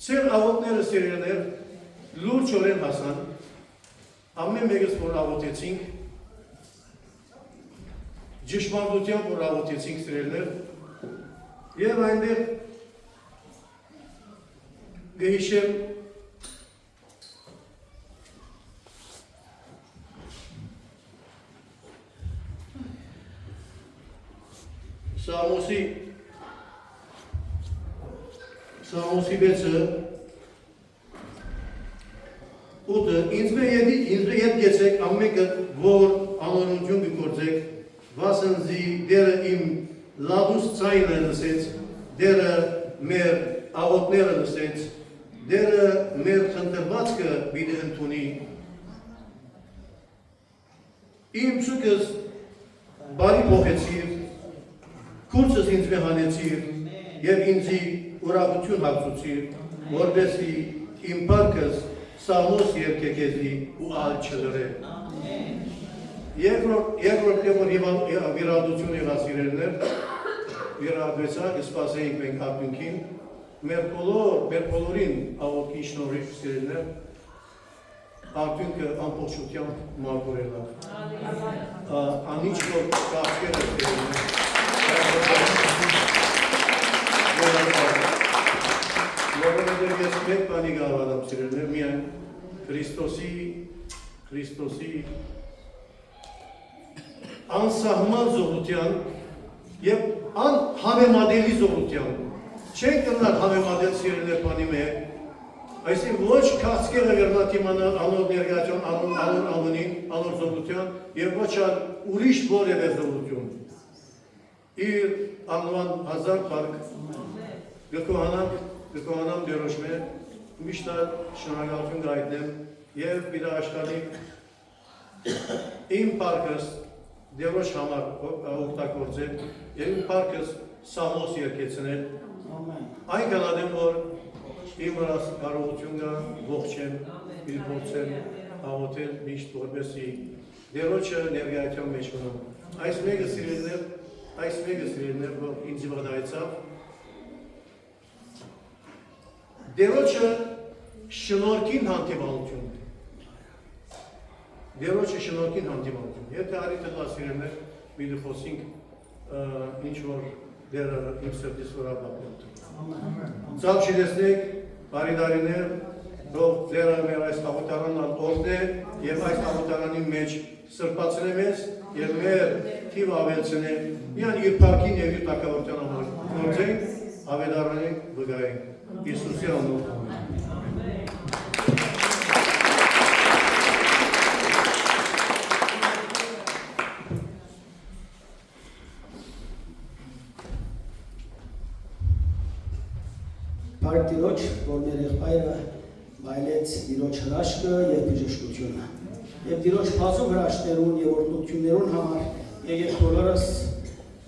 ծեր աղոթները սիրելներ լուրջորեն հասան, ամեն մեկս որ աղոթեցինք, ճշմարտությամբ որ աղոթեցինք սիրելիներ, եւ այնտեղ գհիշեմ Սամոսի 6-ը ուտը ինձ հետ գեցեք ամենքը որ անօրություն կգործեք վասնզի դերը իմ լադուս ցայնը լսեց դերը մեր աղոթները լսեց դերը մեր խնդրվածքը պիտի ընդունի իմ ցուկս բարի փոխեցիր քուրսս ինձ մեհանեցիր եւ ինձի ուրախություն հացուցիր որովհետեւ իմ բարկս Սամոս երկեքեզի ու ալ չլրե երկրորդ որ վիրադություն եղած իրերներ վիրադվեցակ սպասեինք մենք ակունքին մեր բոլորին աղոթքի շնորհիվ սիրելիներ ակունքը ամբողջությամբ մարգորել է անիչ որ կասկերը սիրելիներ որովհետև ես մեկ բանի գավադամ սիրելիներ միայն Քրիստոսի անսահման զորության եւ անհամեմատելի զորության չենք կրնալ համեմատել սիրելիներ բանի մեկ այսինքն ոչ քաղցկեղը վերնատիմանա անոր ներկայացան անոր անունի անոր զորության եւ ոչ ուրիշ որևէ զորություն իր անվան հազար փառք գկոհանամ դերոշմե միշտ շնորհակալություն գայտնեմ եւ իր աշխարհի իմ փառքս դերոշ համար օգտագործել եւ իմ փառքս Սամոս երկեցնել այն կանադեմ որ իմ վրաս կարողություն կա ողջեմ իր փորձել աղոթել միշտ որպեսզի դերոջը ներկայացում մեջ ունեմ այս մեկը սիրելիներ որ ինձ վադայցավ դերոջը շնորհքին հանդիմանություն եթե արիթը լասիրելներ միդը խոսինք ինչ որ դերը իմ սրտիս վրա բապետում ծավ չիլեսնեք բարիդարիներ որ դերը մեր այս հաղորդարանն օրդն է եւ այս հաղորդարանի մեջ սրբացնե մեզ եւ մեր թիվ ավելցնե միան իր փառքին եւ իր տակավորության համար գործենք ավելարանենք վգայենք Իսուսի անունով Բարդ Տիրոջ, որ մեր եղբայրը վայելեց Տիրոջ հրաշքը եւ բժշկությունը։ Եվ Տիրոջ բազում հրաշքներուն եւ օրհնություններուն համար եկեք բոլորս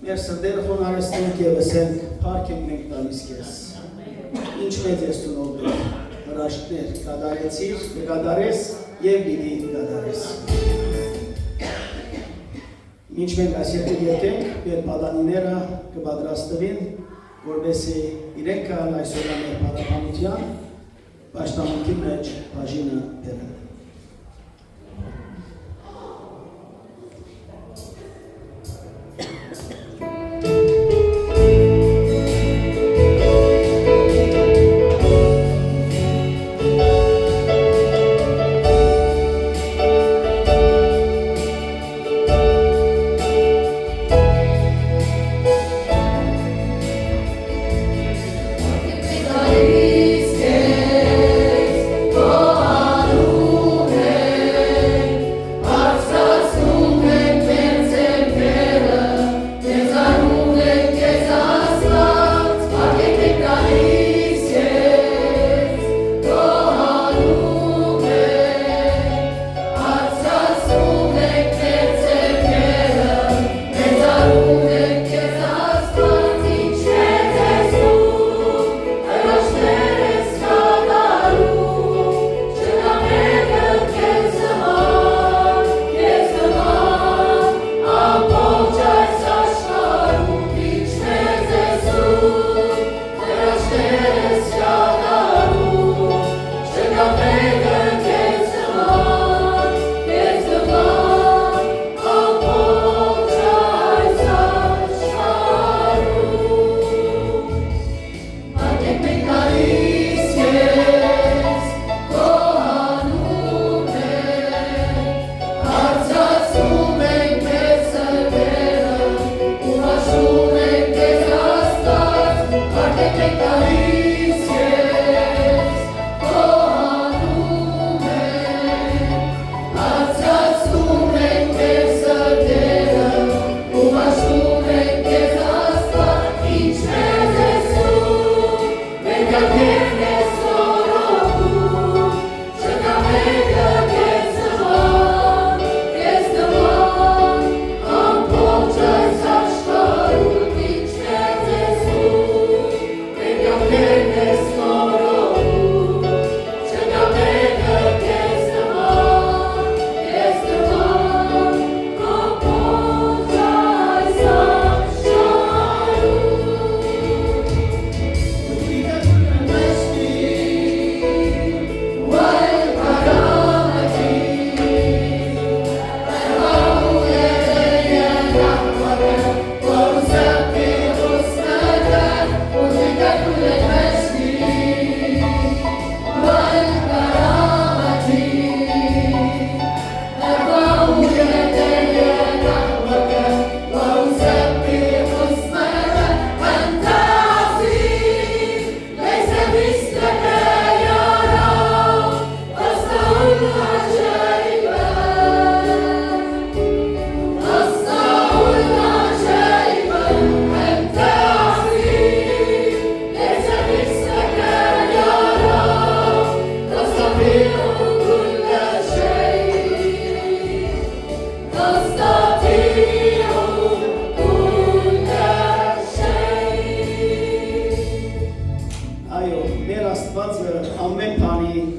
մեր սրտերը խոնարհեցնենք եւ ասենք փառք ենք մենք տալիս քեզ։ Ինչ մեծ ես դու հրաշքներ կատարեցիր, կկատարես եւ պիտի կատարես։ Ինչ մենք այսօր եկենք, մեր պատանիները կպատրաստվին որպեսզի իրենք կան այսօր մեր պատահանության պաշտամունքի մեջ բաժինը բերեն։ Oh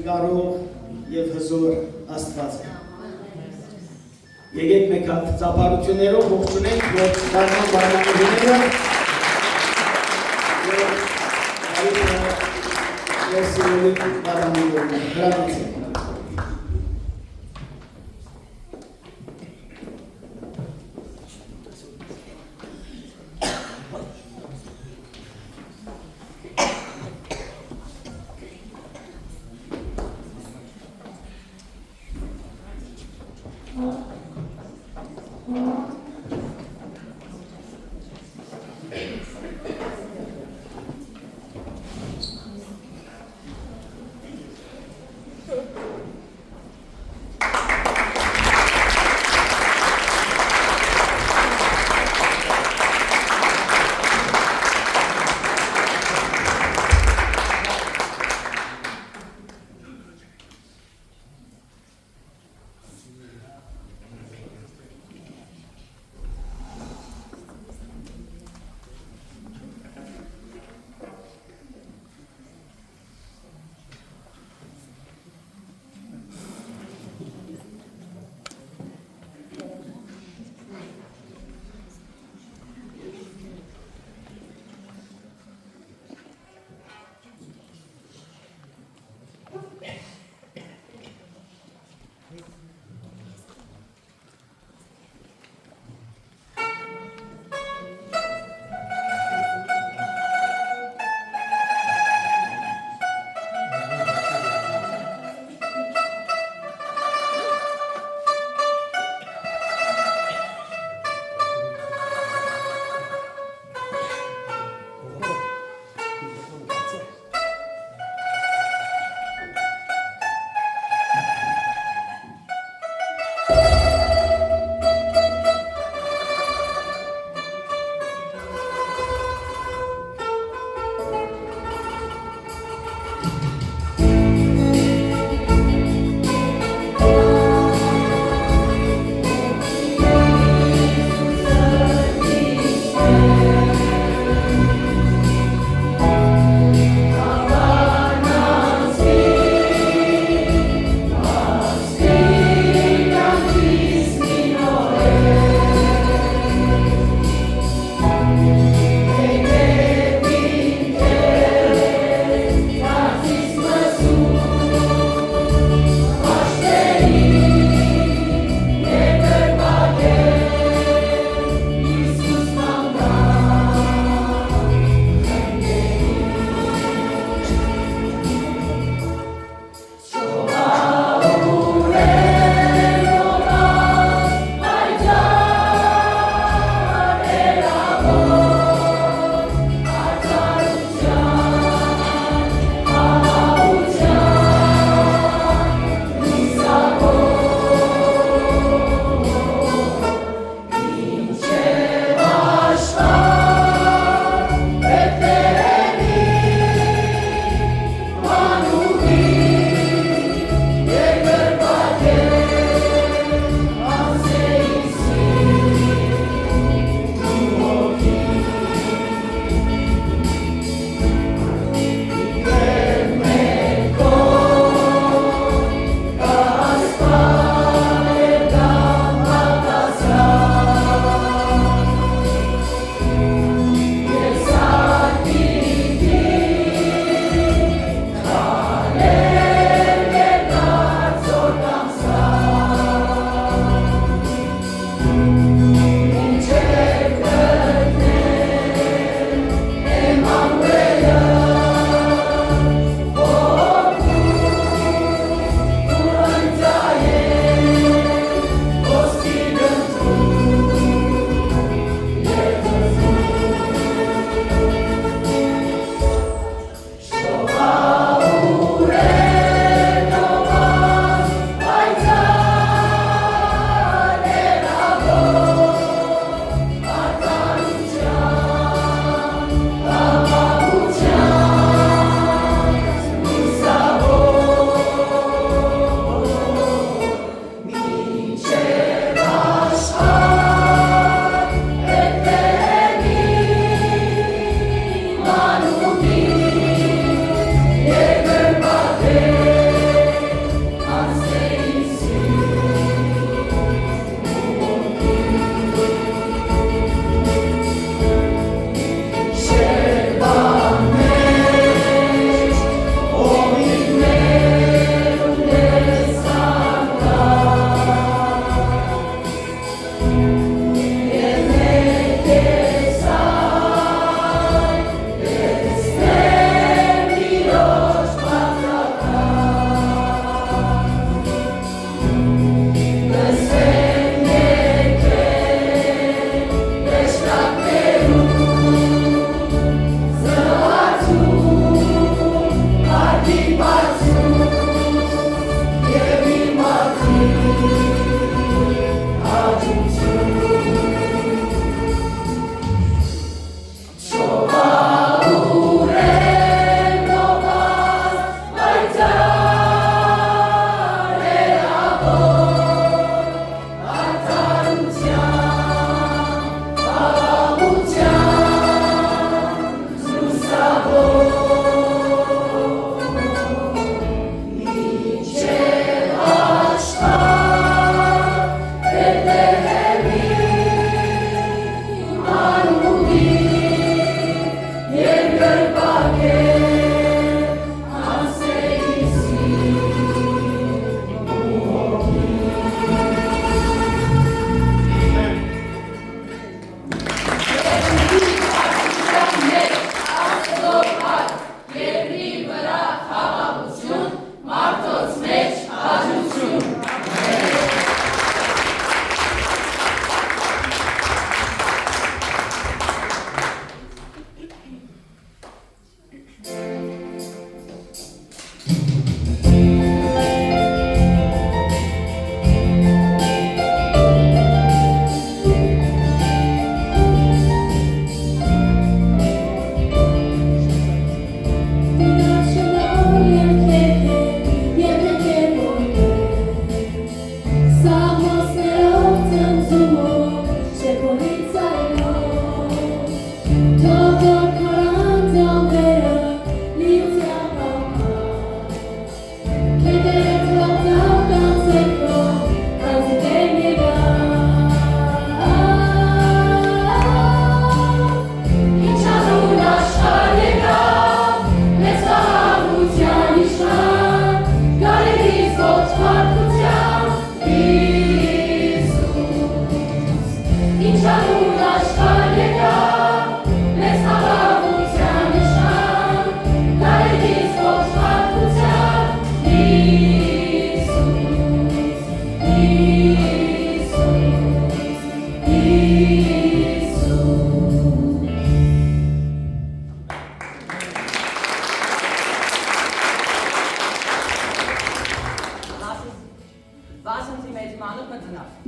կարող և հզոր Աստված է։ Եկեք մեկ հատ ծափարություններով ողջունենք, որ դառնան բարմանուհիները և սիրելի բարմանուհիները, հրավիրեցեք։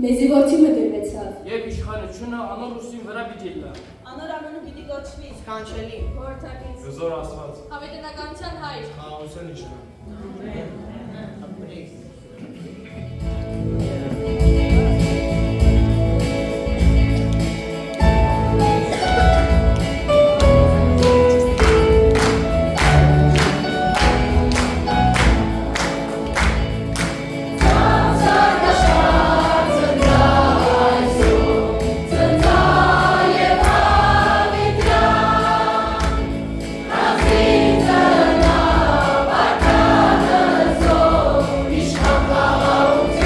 Մեզի որդի մդրվեցավ։ Եվ իշխանությունը անոր ուսին վրա պիտի լա։ Անոր անունը պիտի կոչվի սքանչելի, Խորհրդակից։ Հզոր Աստված։ Հավիտենականության հայր։ Խաղաղության իշխան։ Իշխան խաղաղության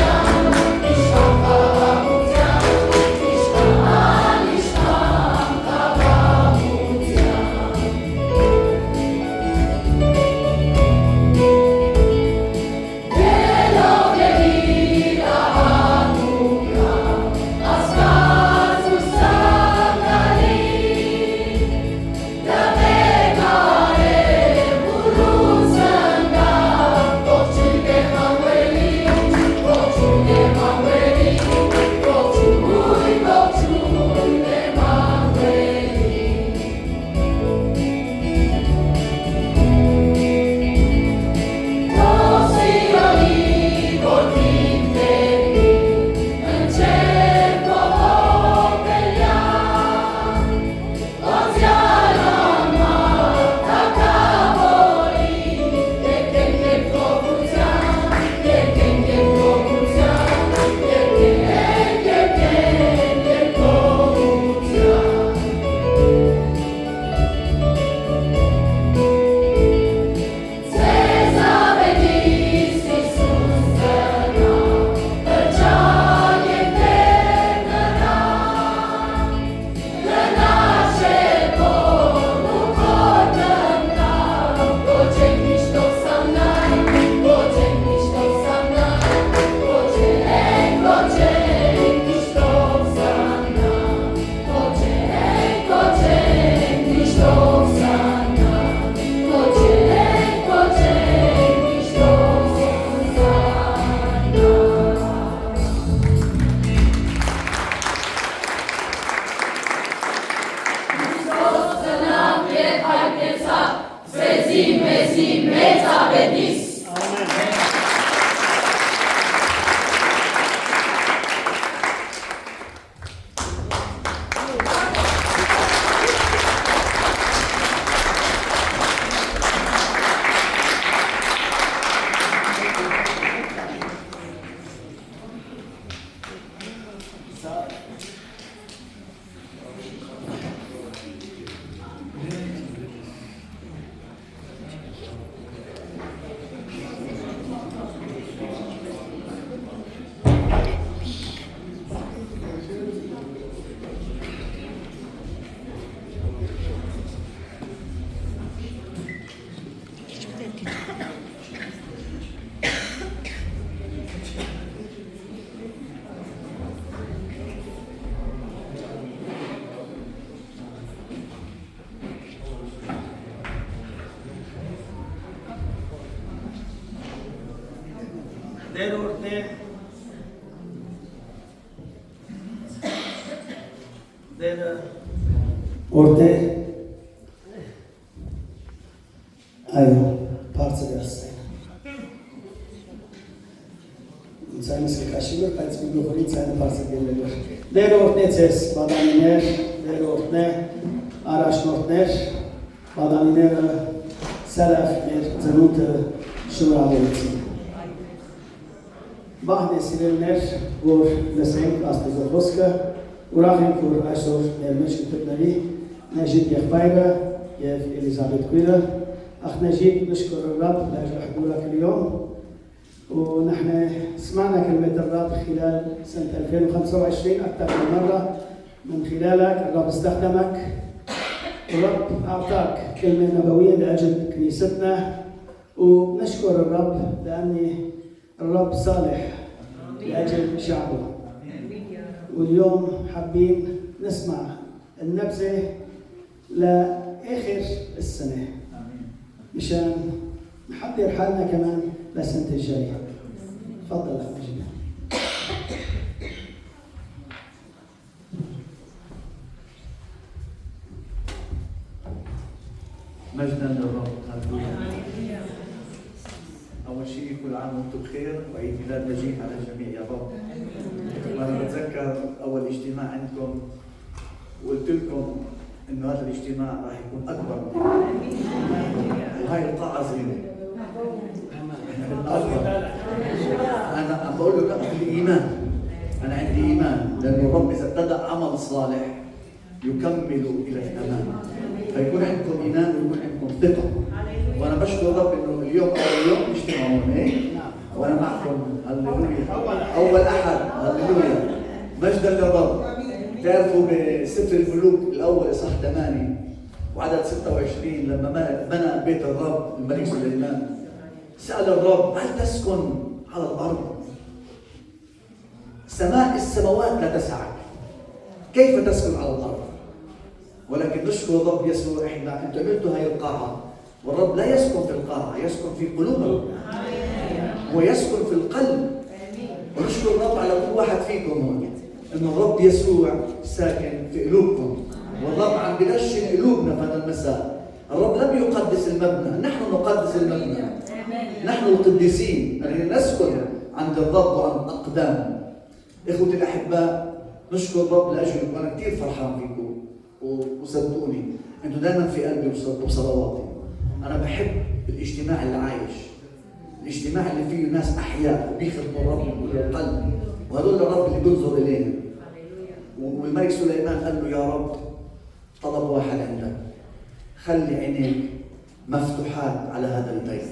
دير ورتني دير ورتني ايوه بارتس درس Zijn ze kashmir, het is bijna niet zijn parts geleerd. Derde wordt net zes, badaminer, derde wordt net, arash wordt net, badaminer, selaf, net, zenut, shura veritsi. Bahne silinler, vor leseng, aste zoboska, urachim kur ashor, nermesh kitnari, najib yakhbayra, yev Elizabeth Quira, أخ نجيب نشكر الرب لأجل حضورك اليوم ونحن سمعنا كلمة الرب خلال سنة 2025 أكثر من مرة من خلالك الرب استخدمك الرب أعطاك كلمة نبوية لأجل كنيستنا ونشكر الرب لأن الرب صالح لأجل شعبه واليوم حابين نسمع النبذة لآخر السنة مشان نحضر حالنا كمان للسنة الجاية. تفضل أخ نجيب. مجدا للرب. هللويا. أول شيء كل عام وأنتم بخير وعيد ميلاد نجيب على الجميع يا رب. وأنا بتذكر أول اجتماع عندكم وقلت لكم إنه هذا الاجتماع راح يكون أكبر من وهي القاعة صغيرة. أنا عم بقول له لا بالإيمان. أنا عندي إيمان لأنه الرب إذا ابتدأ عمل صالح يكمل إلى الأمام. فيكون عندكم إيمان ويكون عندكم ثقة. وأنا بشكر الرب إنه اليوم أول يوم اجتماعون هيك وأنا معكم. هللويا. أول أحد. هللويا. مجدا للرب. تعرفوا بسفر الملوك الأول إصحاح 8 وعدد 26 لما بنى بيت الرب الملك سليمان سأل الرب هل تسكن على الأرض؟ سماء السماوات لا تسعك كيف تسكن على الأرض؟ ولكن نشكر الرب يسوع إحنا أنتم عملتوا هاي القاعة والرب لا يسكن في القاعة يسكن في قلوبنا ويسكن في القلب ونشكر الرب على كل واحد فيكم هون إنه الرب يسوع ساكن في قلوبكم والرب عم بنشن قلوبنا في هذا المساء. الرب لم يقدس المبنى، نحن نقدس المبنى. نحن القديسين الذين نسكن عند الرب وعند أقدامه. إخوتي الأحباء نشكر الرب لأجلكم وأنا كثير فرحان فيكم وصدقوني أنتم دائما في قلبي وصلواتي. أنا بحب الاجتماع اللي عايش، الاجتماع اللي فيه ناس أحياء وبيخدموا الرب بكل القلب وهذول الرب اللي بينظر إلينا. والملك سليمان قال له يا رب طلب واحد عندك خلي عينيك مفتوحات على هذا البيت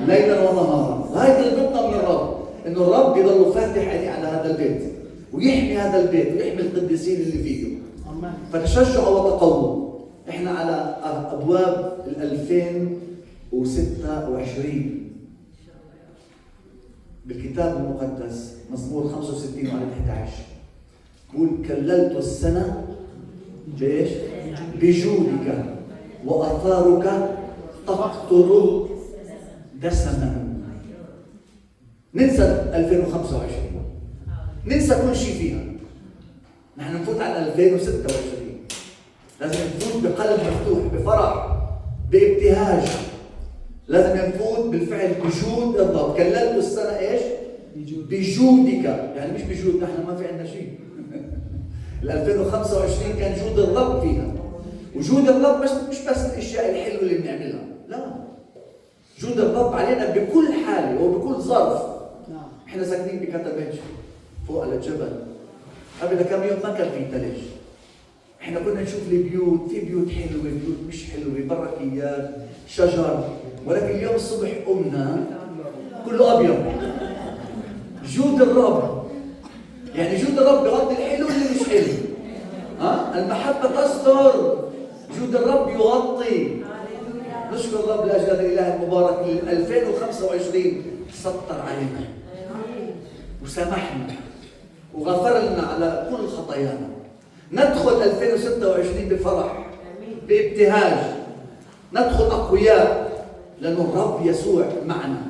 ليلا ونهارا. وهي طلبتنا من الرب انه الرب يضل فاتح عينيه على هذا البيت ويحمي هذا البيت ويحمي القديسين اللي فيه. فتشجعوا وتقووا. احنا على ابواب 2026 بالكتاب المقدس مزمور 65 وعدد 11 يقول كللت السنة بإيش؟ بجودك وأثارك تقطر دسما. ننسى 2025 ننسى كل شيء فيها. نحن نفوت على 2026 لازم نفوت بقلب مفتوح بفرح بابتهاج. لازم نفوت بالفعل بجود الرب. كللت السنة ايش؟ بجودك يعني مش بجود نحن ما في عندنا شيء. ال 2025 كان جود الرب فيها. وجود الرب مش بس الاشياء الحلوه اللي بنعملها، لا. جود الرب علينا بكل حاله وبكل ظرف. احنا ساكنين بكتبج فوق على الجبل. قبل كم يوم ما كان في ثلج. احنا كنا نشوف البيوت، في بيوت حلوه، بيوت مش حلوه، بركيات، شجر، ولكن اليوم الصبح قمنا كله ابيض. جود الرب يعني جود الرب بيغطي الحلو اللي مش حلو. المحبة تستر، جود الرب يغطي. نشكر الرب لاجل هذا الاله المبارك. 2025 سطر علينا وسامحنا وغفر لنا على كل خطايانا. ندخل 2026 بفرح بابتهاج، ندخل اقوياء لانه الرب يسوع معنا.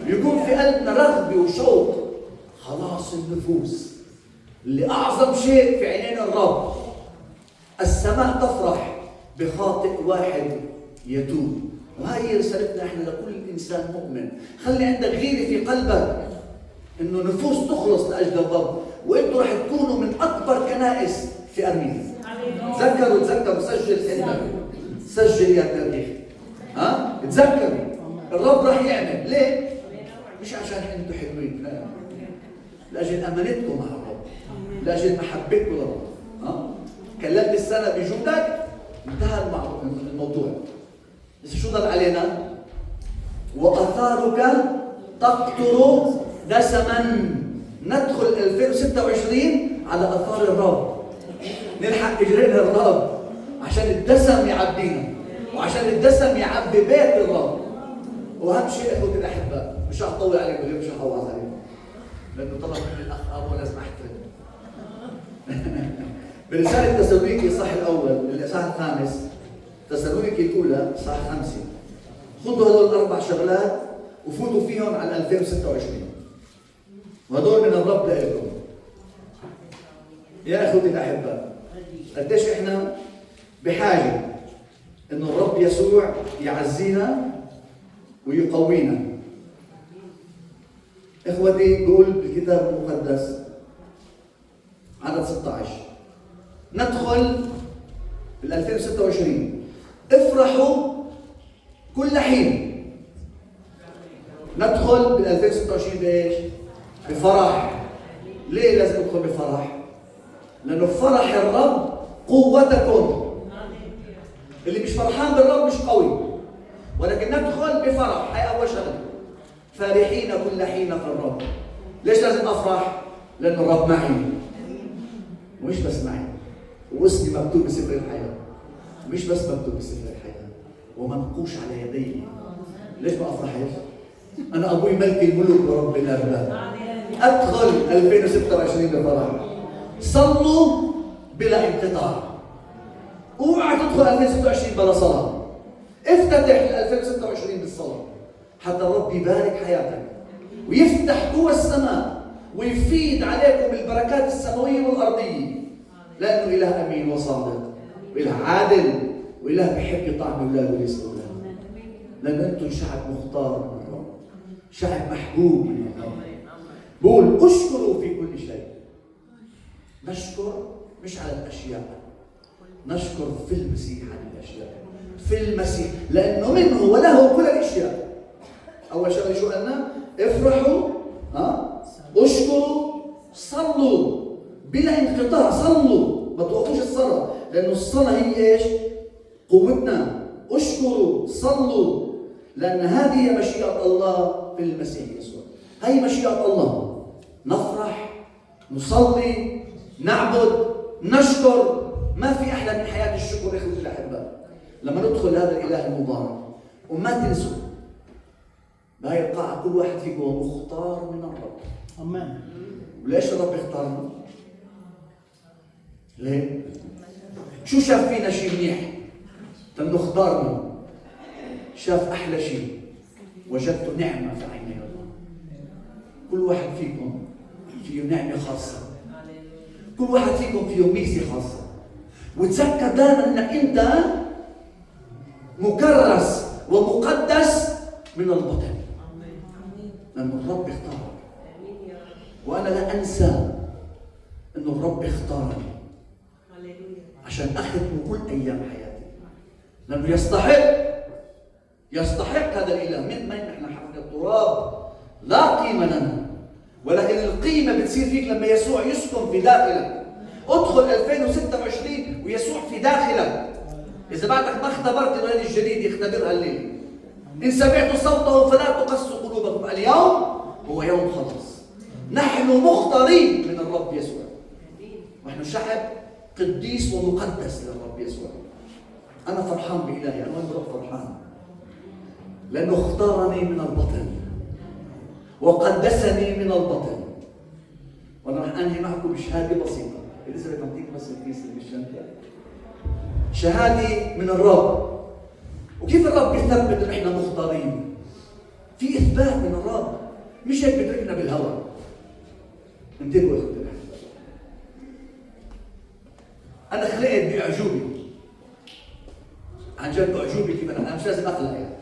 يكون في قلبنا رغبة وشوق خلاص النفوس اللي أعظم شيء في عينين الرب. السماء تفرح بخاطئ واحد يتوب. وهي رسالتنا احنا لكل انسان مؤمن. خلي عندك غيره في قلبك انه نفوس تخلص لاجل الرب، وانتم رح تكونوا من اكبر كنائس في ارمينيا. تذكروا سجل عندك، سجل يا تاريخ، تذكروا الرب رح يعمل. ليه؟ مش عشان انتم حلوين، لا، لاجل امانتكم مع الرب، لاجل محبتكم للرب. كللت السنه بجودك، انتهى الموضوع. بس شو ضل علينا؟ وآثارك تقطر دسما. ندخل 2026 على آثار الرب، نلحق اجرين الرب عشان الدسم يعبينا، وعشان الدسم يعبي بيت الرب. واهم شيء اخوتي الاحباء، مش رح اطول عليكم اليوم، مش رح اوعظ عليكم لانه طلب من الاخ ابو لازم احترم. برسالة تسالونيكي الصح الأول الإصحاح الخامس، تسالونيكي الأولى إصحاح 5، خذوا هذول الأربع شغلات وفوتوا فيهم على 2026، وهذول من الرب لإلكم. يا أخوتي الأحباء، قديش إحنا بحاجة إنه الرب يسوع يعزينا ويقوينا. إخوتي بيقول بالكتاب المقدس عدد 16 ندخل بال 2026 افرحوا كل حين. ندخل بال 2026 بايش؟ بفرح. ليه لازم ندخل بفرح؟ لأنه فرح الرب قوتكم. اللي مش فرحان بالرب مش قوي، ولكن ندخل بفرح. هاي أول شغلة، فرحين كل حين في الرب. ليش لازم أفرح؟ لأنه الرب معي، ومش بس معي، واسمي مكتوب بسفر الحياة. مش بس مكتوب بسفر الحياة، ومنقوش على يدي. ليش ما أفرحش؟ أنا أبوي ملك الملوك ورب الأرباب. أدخل 2026 بفرح. صلوا بلا انقطاع. اوعى تدخل 2026 بلا صلاة. افتتح 2026 بالصلاة حتى الرب يبارك حياتك ويفتح قوى السماء ويفيد عليكم البركات السماوية والأرضية، لأنه إله أمين وصادق وإله عادل وإله بيحب يطعم أولاده ويسأل لأن أنتم شعب مختار من الرب، شعب محبوب من الرب. بقول اشكروا في كل شيء. نشكر مش على الأشياء، نشكر في المسيح عن الأشياء. في المسيح، لأنه منه وله كل الأشياء. أول شغلة شو قلنا؟ افرحوا، اشكروا، صلوا بلا انقطاع. صلوا، ما توقفوش الصلاة، لأنه الصلاة هي إيش؟ قوتنا. اشكروا، صلوا، لأن هذه هي مشيئة الله في المسيح يسوع. هي مشيئة الله، نفرح، نصلي، نعبد، نشكر. ما في أحلى من حياة الشكر إخوتي الأحباء. لما ندخل هذا الإله المبارك، وما تنسوا بهاي القاعة كل واحد فيكم مختار من الرب. أمان. وليش الرب اختارنا؟ ليه؟ شو شاف فينا شيء منيح؟ لأنه اختارنا. شاف أحلى شيء، وجدت نعمة في عيني الله. كل واحد فيكم فيه نعمة خاصة، كل واحد فيكم فيه ميزة خاصة. وتذكر دائما انك انت مكرس ومقدس من البطن، لأن الرب اختارك. وأنا لا أنسى أن الرب اختارني عشان أخدمه كل أيام حياتي، لأنه يستحق هذا الإله. من نحن حفظ التراب لا قيمة لنا، ولكن القيمة بتصير فيك لما يسوع يسكن في داخلك. ادخل 2026 ويسوع في داخلك. إذا بعدك ما اختبرت الولد الجديد يختبرها الليلة. إن سمعتوا صوته فلا تقسوا قلوبكم. اليوم هو يوم خلاص. نحن مختارين من الرب يسوع، ونحن شعب قديس ومقدس للرب يسوع. أنا فرحان بإلهي، أنا الرب فرحان لأنه اختارني من البطن وقدسني من البطن. وأنا رح أنهي معكم بشهادة بسيطة. إليزابيث عم تيجي بس الكيس اللي بالشنطة. شهادة من الرب. وكيف الرب يثبت إن إحنا مختارين؟ في إثبات من الرب. مش هيك بتركنا بالهواء. انتبهوا يا اخوتي، انا خلقت باعجوبي، عن جد باعجوبي كيف انا مش لازم اخلق يعني.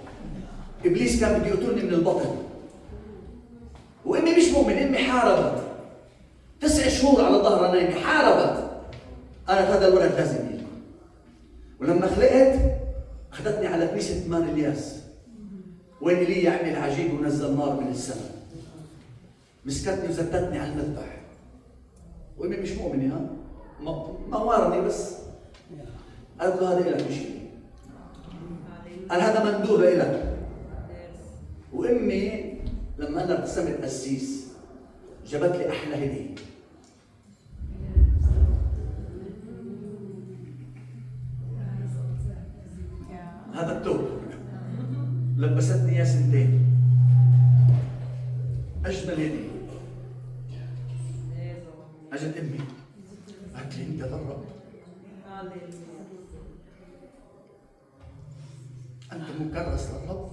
ابليس كان بده يقتلني من البطن، وامي مش مؤمن، امي حاربت 9 شهور على ظهرها نايمه، حاربت. قالت هذا الولد لازم يجي. ولما خلقت اخذتني على كنيسه مان الياس، وين ايليا عمل عجيب ونزل نار من السماء، مسكتني وزتتني على المذبح. وامي مش مؤمنه، ها موارني بس. قالت له هذا إلك مش إلي، قال هذا مندوب إلك. وامي لما انا ارتسمت قسيس جابت لي احلى هديه. هذا التوب لبستني اياه 2 اجمل هديه. اجت امي قالت لي انت للرب، انت مكرس للرب.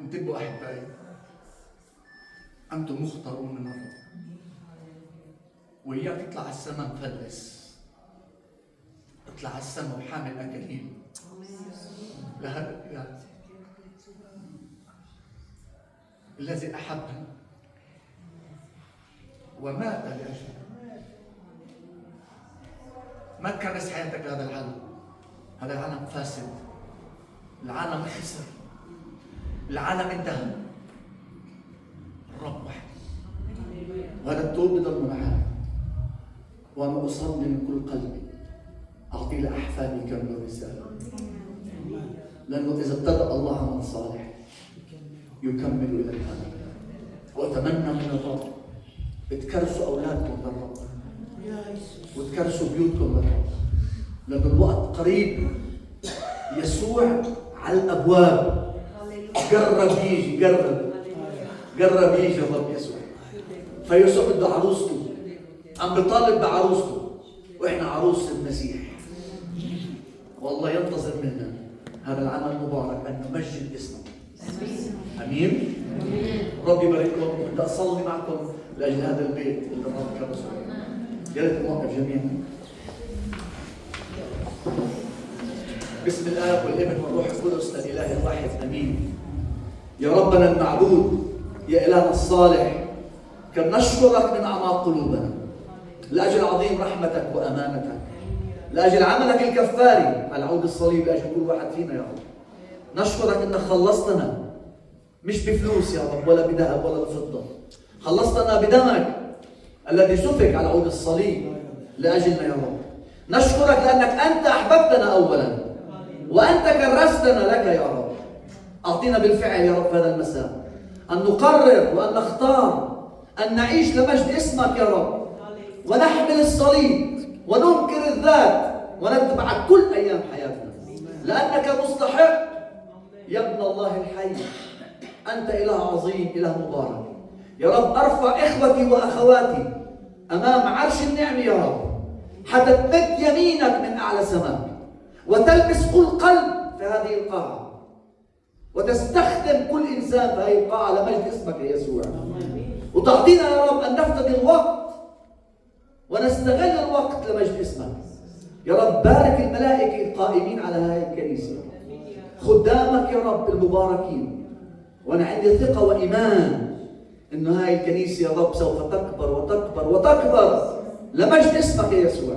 انتبهوا احبائي، انتم مختارون من الرب، وإياك تطلع على السماء مفلس، اطلع على السماء وحامل اكاليل لهذا الاله الذي احبنا ومات لاجلنا. ما تكرس حياتك لهذا العالم، هذا العالم فاسد، العالم خسر، العالم انتهى. الرب وحده، وهذا التوب بضل معانا. وانا اصلي من كل قلبي اعطي لاحفادي يكملوا الرساله، لانه اذا ابتدأ الله عمل صالح يكمل الى الابد. واتمنى من الرب تكرسوا اولادكم للرب وتكرسوا بيوتكم للرب، لأن الوقت قريب. يسوع على الابواب، قرب يجي، قرب يجي الرب يسوع. فيسوع بده عروسته، عم بيطالب بعروسته، واحنا عروس المسيح. والله ينتظر منا هذا العمل المبارك ان نمجد اسمه. امين. ربي يبارككم. بدي اصلي معكم لاجل هذا البيت اللي الرب كرسه. يا ريت نوقف جميعا. بسم الاب والابن والروح القدس الاله الواحد امين. يا ربنا المعبود، يا الهنا الصالح، كم نشكرك من اعماق قلوبنا لاجل عظيم رحمتك وامانتك، لاجل عملك الكفاري على عود الصليب لاجل كل واحد فينا. يا رب نشكرك انك خلصتنا، مش بفلوس يا رب ولا بذهب ولا بفضه، خلصتنا بدمك الذي سفك على عود الصليب لاجلنا. يا رب نشكرك لانك انت احببتنا اولا وانت كرستنا لك. يا رب اعطينا بالفعل يا رب هذا المساء ان نقرر وان نختار ان نعيش لمجد اسمك يا رب، ونحمل الصليب وننكر الذات ونتبعك كل ايام حياتنا، لانك مستحق يا ابن الله الحي. انت اله عظيم، اله مبارك. يا رب ارفع اخوتي واخواتي امام عرش النعم يا رب، حتى تمد يمينك من اعلى سماك وتلمس كل قلب في هذه القاعه، وتستخدم كل انسان في هذه القاعه لمجد اسمك يا يسوع. وتعطينا يا رب ان نفتدي الوقت ونستغل الوقت لمجد اسمك. يا رب بارك الملائكه القائمين على هذه الكنيسه، خدامك يا رب المباركين. وانا عندي ثقه وايمان انه هاي الكنيسه يا رب سوف تكبر وتكبر وتكبر لمجد اسمك يا يسوع،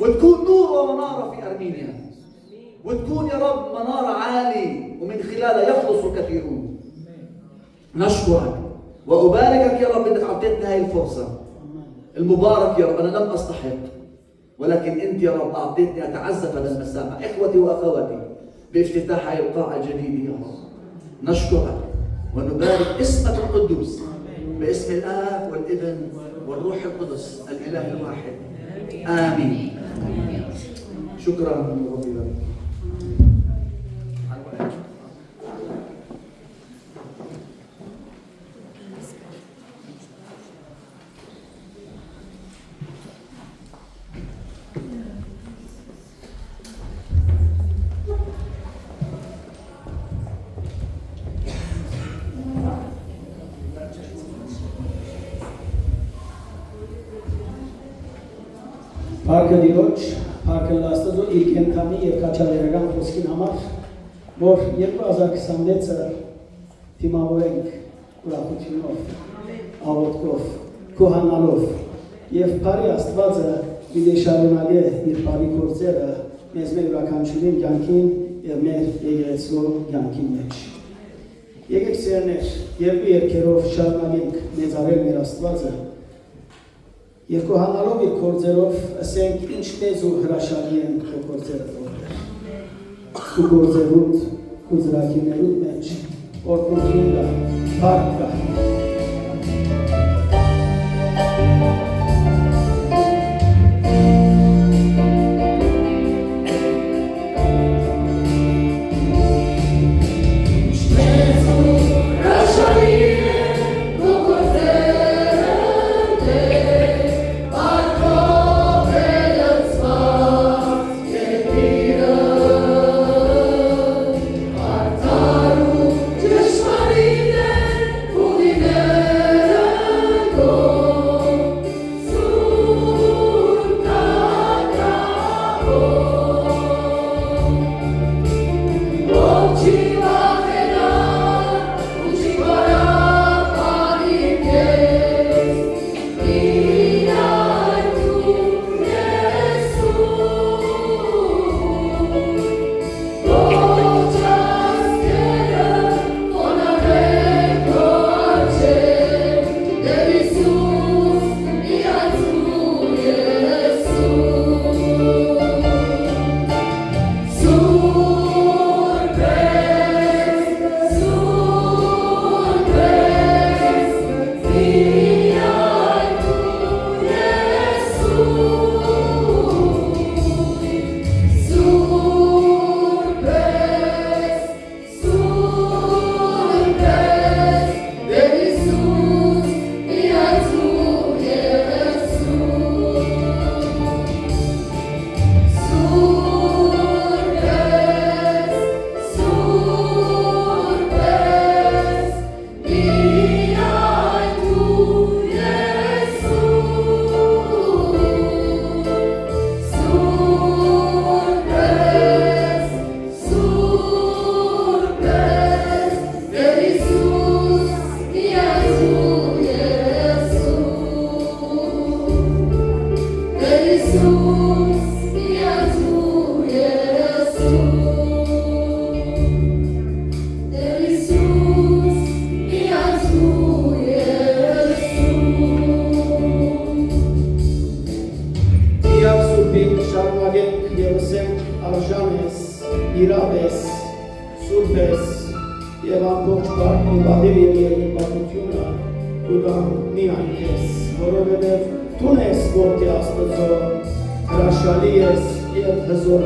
وتكون نور ومناره في ارمينيا، وتكون يا رب مناره عالي ومن خلالها يخلص كثيرون. نشكرك واباركك يا رب انك اعطيتنا هاي الفرصه المبارك. يا رب انا لم استحق، ولكن انت يا رب اعطيتني اتعزف هذا المساء مع اخوتي واخواتي بافتتاح هاي القاعه الجديده. يا رب نشكرك ونبارك اسمك القدوس باسم الاب والابن والروح القدس الاله الواحد. امين. شكرا ربي لك. Փառքը Տիրոջ, փառքը Աստծո իր կենթանի եւ քաջալերական խոսքին համար, որ 2026-ը դիմավորենք ուրախությունով, աղոթքով, քոհանալով եւ բարի Աստվածը պիտի շարունակե իր բարի գործերը մեզ մեր ուրախանչյուրին կյանքին եւ մեր եկեղեցու կյանքին մեջ։ Եկեք սերներ, երկու երկերով շարունակենք մեծարել մեր Աստվածը եւ քոհանալով իր գործերով ասենք ինչպես ու հրաշալի են քո գործերը որտեղ։ Քո գործերուդ, քո ծրագիրներուդ մեջ օրհնություն կա, փառք կա։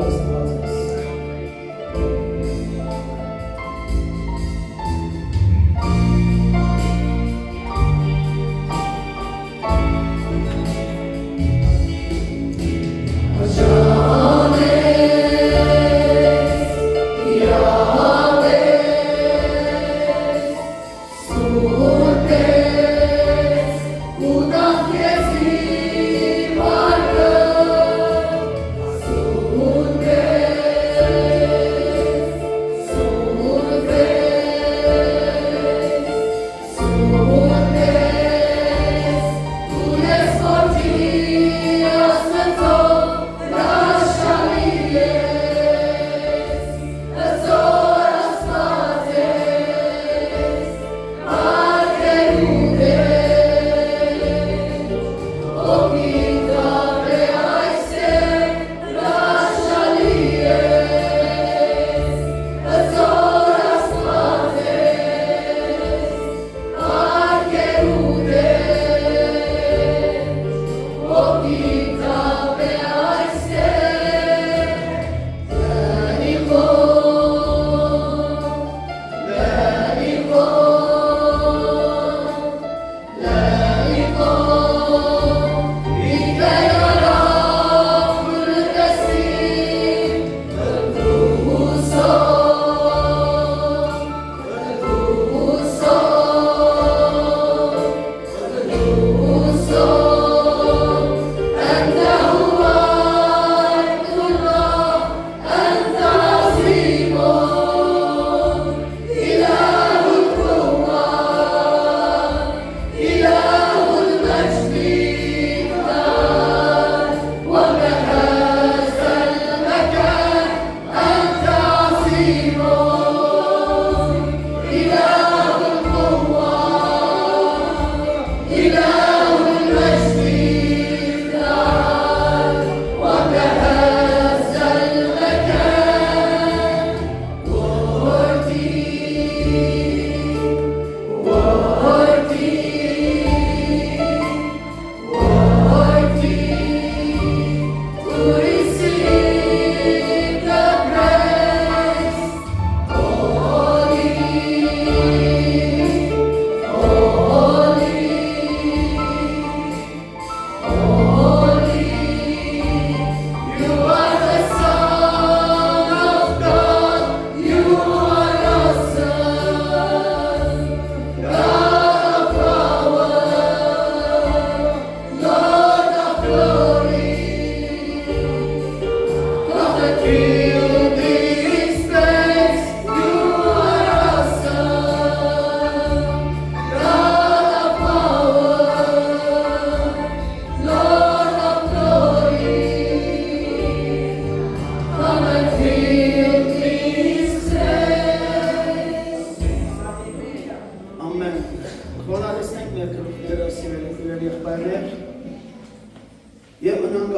Surprise!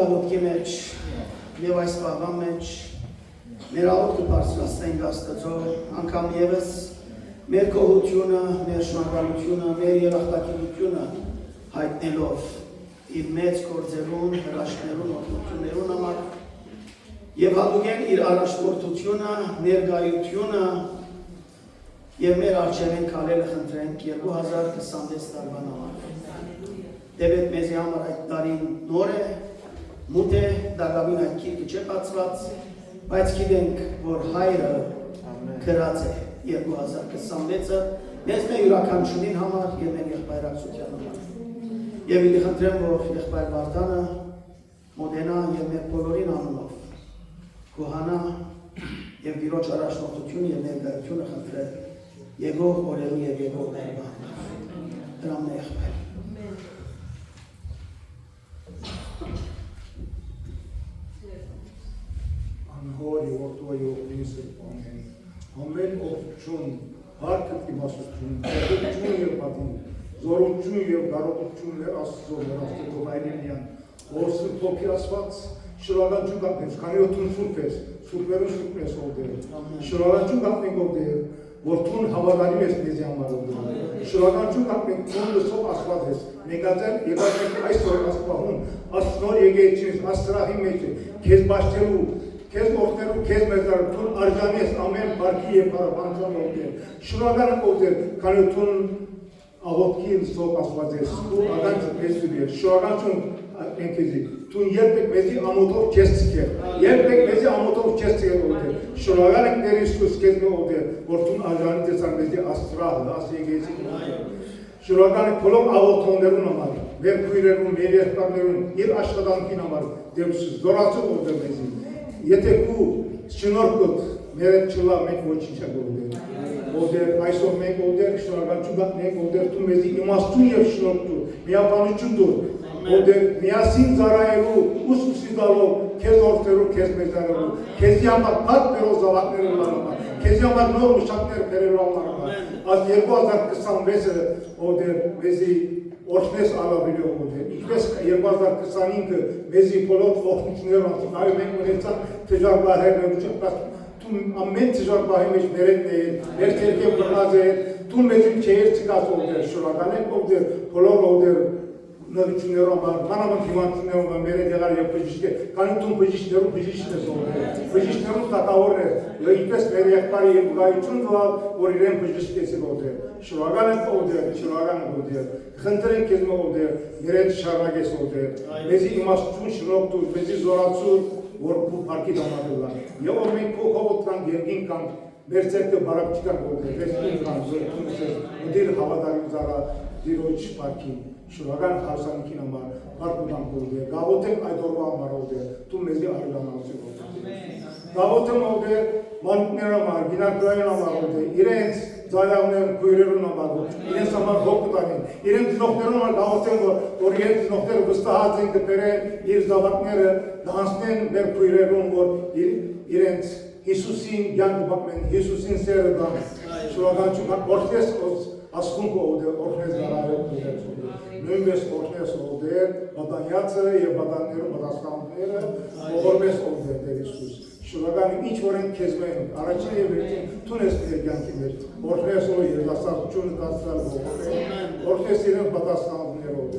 գալուտքի մեջ եւ այս բաղան մեջ մեր աղոթքը բարձրացնենք Աստծո, անգամ եւս մեր գոհությունը, մեր շնորհակալությունը, մեր երախտագիտությունը հայտնելով իր մեծ գործերուն, հրաշքներուն, օգնություններուն համար եւ հատուկեն իր առաջնորդությունը, ներկայությունը եւ մեր արժանին քալելը խնդրենք 2026 տարվան համար։ Դեպետ մեզի համար այդ տարին նոր է, մութ է, դակավին այդ քիրքը չէ բացված, բայց գիտենք, որ հայրը գրած է 2026-ը մեզ մեր յուրաքանչյուրին համար եւ մեր եղբայրացության համար։ Եվ ինձ խնդրեմ, որ եղբայր Վարդանը մոդենա եւ մեր բոլորին անունով գոհանա եւ Տիրոջ առաջնորդությունը եւ ներկայությունը խնդրել եկող օրերու եւ եկող տարվա դրամն է եղբայր։ Անհորի որդոյու Հիսուս ամեն ամեն ողջուն հարկ իմաստություն ողջուն եւ պատիվ զորություն եւ կարողություն Աստծո Աստծո այլենյան ոսը փոքր ասված շնորհակալություն կապենք քանի օդուն սուրբ ես սուրբերուն սուրբ ես որդեր շնորհակալություն կապենք որդեր Որթուն հավատարիմ ես մեզի համար որդեր շնորհակալություն կապենք քո լսող Աստված ես նկատել եկած այսօր Աստվածուն Աստծո եկեղեցին Աստծրահի մեջ քեզ բաշխելու Քեզ որդերու, քեզ մեծարություն արժանի ես ամեն բարգի և պարապանցան որդեր շնորհակալ որդեր քանի թուն աղոթքի լսող Աստված ես ու ականջը մեզ սուրի ես շնորհակալություն ենքեզի Թուն երբեք մեզի ամոթով չես ցկել երբեք մեզի ամոթով չես ցկել որդեր շնորհակալ ենք Տեր Հիսուս քեզ մե որդեր որ թուն արժանի տեսան մեզի Աստծրահը աս եկեղեցի շնորհակալ ենք բոլոր աղոթողներուն համար մեր քույրերուն, մեր եղբայրներուն իր աշխատանքին համար Տեր Հիսուս զորացու որդեր մեզի Եթե քու շնորհքդ մեր չլա մենք ոչինչ չգործենք։ Որդեր այսօր մենք որդեր շնորհակալություն մենք որդեր դու մեզի իմաստուն եւ շնորհք դու, միապանություն դու։ Որդեր միասին ծառայելու ուսուցի տալով քեզ որդերու քեզ մեծարելու, քեզի համար փակ բերող զավակներու համար, քեզի համար նոր մշակներ բերելու համար։ Այս 2026-ը որդեր մեզի Օրհնես ալավիլի որդեր, ինչպես 2025-ը մեզի բոլոր ողջունություններ անցան, այո մենք ունեցանք դժվարբահերներ ու դու ամեն դժվարբահի մեջ ներեն մեր քերքե բռնած է, դու մեզին չեր ցկած որդեր, շնորհակալ ենք որդեր, բոլոր որդեր նվիրություններով մանավանդ հիվանդություններով մեր դեղար եւ բժիշկ քանի դու բժիշկներու բժիշկն ես որդեր, բժիշկներու տակավորն է, ինչպես մեր եղբայրը եւ գայություն դավ, որ իրեն բժիշկ է որդեր, շնորհակալ ենք որդեր, շնորհակալ ենք որդեր, խնդրենք քեզ որդեր, մեր շարունակես որդեր, մեզի իմաստություն շնորհք դու, մեզի զորացու որ քու парքի դամատելա, եւ որ մենք քո հողոթան երկին կամ մեր ցերտը բարակ չկան որդեր, դեսպին կան, զորություն դեր հավատարիմ զարա դիրոջ парքի շնորհակալ հարսանիքին համար բարքուտան որդեր, գաղոթենք այդ օրվա համար որդեր, դու մեզի արժանացու որդեր, գաղոթեմ որդեր, մանուկներ համար, գինակրային համար որդեր, իրենց Զայավներն քույրերուն համար, իրենց համար հոգ տանին, իրենց ծնողներուն համար գաղոթեմ, որ իրենց ծնողները վստահած են կբերեն իր զավակները դանսնեն մեր քույրերուն, որ իրենց Հիսուսին կյանք բակմեն, Հիսուսին սերը դան, շնորհակալություն օրհնես ասխունքը օրհնես դարայով նույնպես օրհնես որդեր, պատանյացը եւ պատաններու պատասխանները օրհնես որդեր Տեր Հիսուս Շնորհակալ ինչ որ են քեզ մեն առաջին եւ վերջին տունես մեր կյանքի մեջ օրհնես ու երդասարտությունը դարձալ օրհնես իրեն պատասխաններով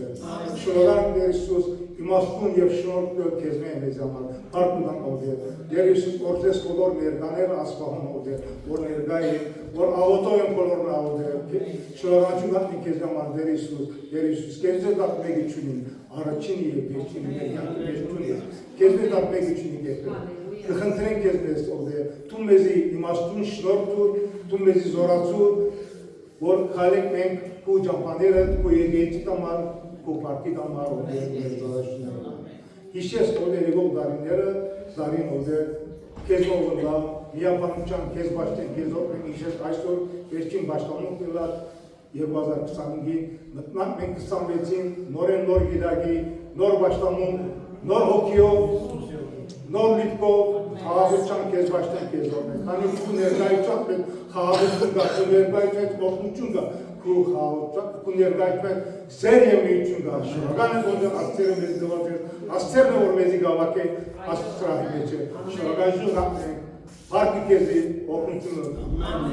շնորհակալ Տեր Հիսուս իմաստուն եւ շնորհք քեզ մեն մեզ համար հարգունակ որդեր Տեր Հիսուս օրհնես բոլոր ներկաները ասպահում որդեր որ ներկայ են որ աղոթով են բոլորն աղոթել շնորհակալություն քեզ համար Տեր Հիսուս քեզ դատ մեկի չունին առաջին եւ վերջին մեր կյանքի մեջ տունես քեզ դատ մեկի չունին Կխնդրենք ես մեզ որդեր, դու մեզի իմաստուն շնորհք դու մեզի զորացու, որ քայլենք մենք քո ճամփաները, քո եկեղեցի համար, քո парքի համար որդեր մեր զորացները։ Հիշես որդեր եկող դարիները, դարին որդեր, քեզ ողնա, միապանության քեզ բաշխեն, քեզ օրենք հիշես այսօր վերջին բաշխանուն կլա 2025-ի մտնանք մենք 26-ին նոր գիտակի, նոր բաշխանուն, նոր հոգիով Նոր միտքով խաղաղության քեզ բաշխեն քեզ օրնեն, քանի դու ներկայությամբ են խաղաղություն կա, դու ներկայությամբ օգնություն կա, քու խաղոց քու ներկայացնել սեր եւ միություն գա շնորհակալ եմ որ աստծերը մեզ դվաճել աստծերն որ մեզի գավակե աստծրահի մեջ շնորհակալություն գտնենք Հարկ քեզի օգնությունը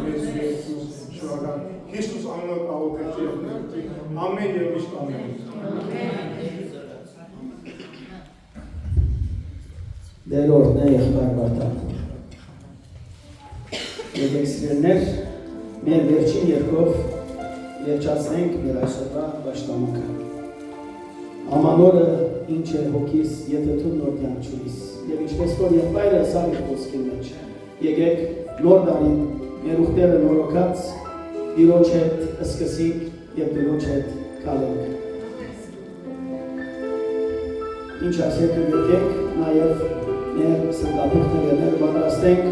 մեզ Իեսուս շնորհակալ Հիսուս անունով աղոթեցի ամեն եւ միշտ ամեն Դեր օրհնե եղբայր Վարդան Եկեսիրներ մեր վերջին երկով երջացնենք մեր այսօրվա պաշտամունքը Ամանորը ինչ է հոգիս եթե թուն նոր կյանք չունիս եւ ինչպես որ եղբայրը սարի խոսքի մեջ եկեք նոր տարին մեր ուխտերը նորոգած Տիրոջ հետ սկսենք եւ Տիրոջ հետ կալենք Ինչ ասեք եկեք նաեւ մեր սննդապուխները պատրաստենք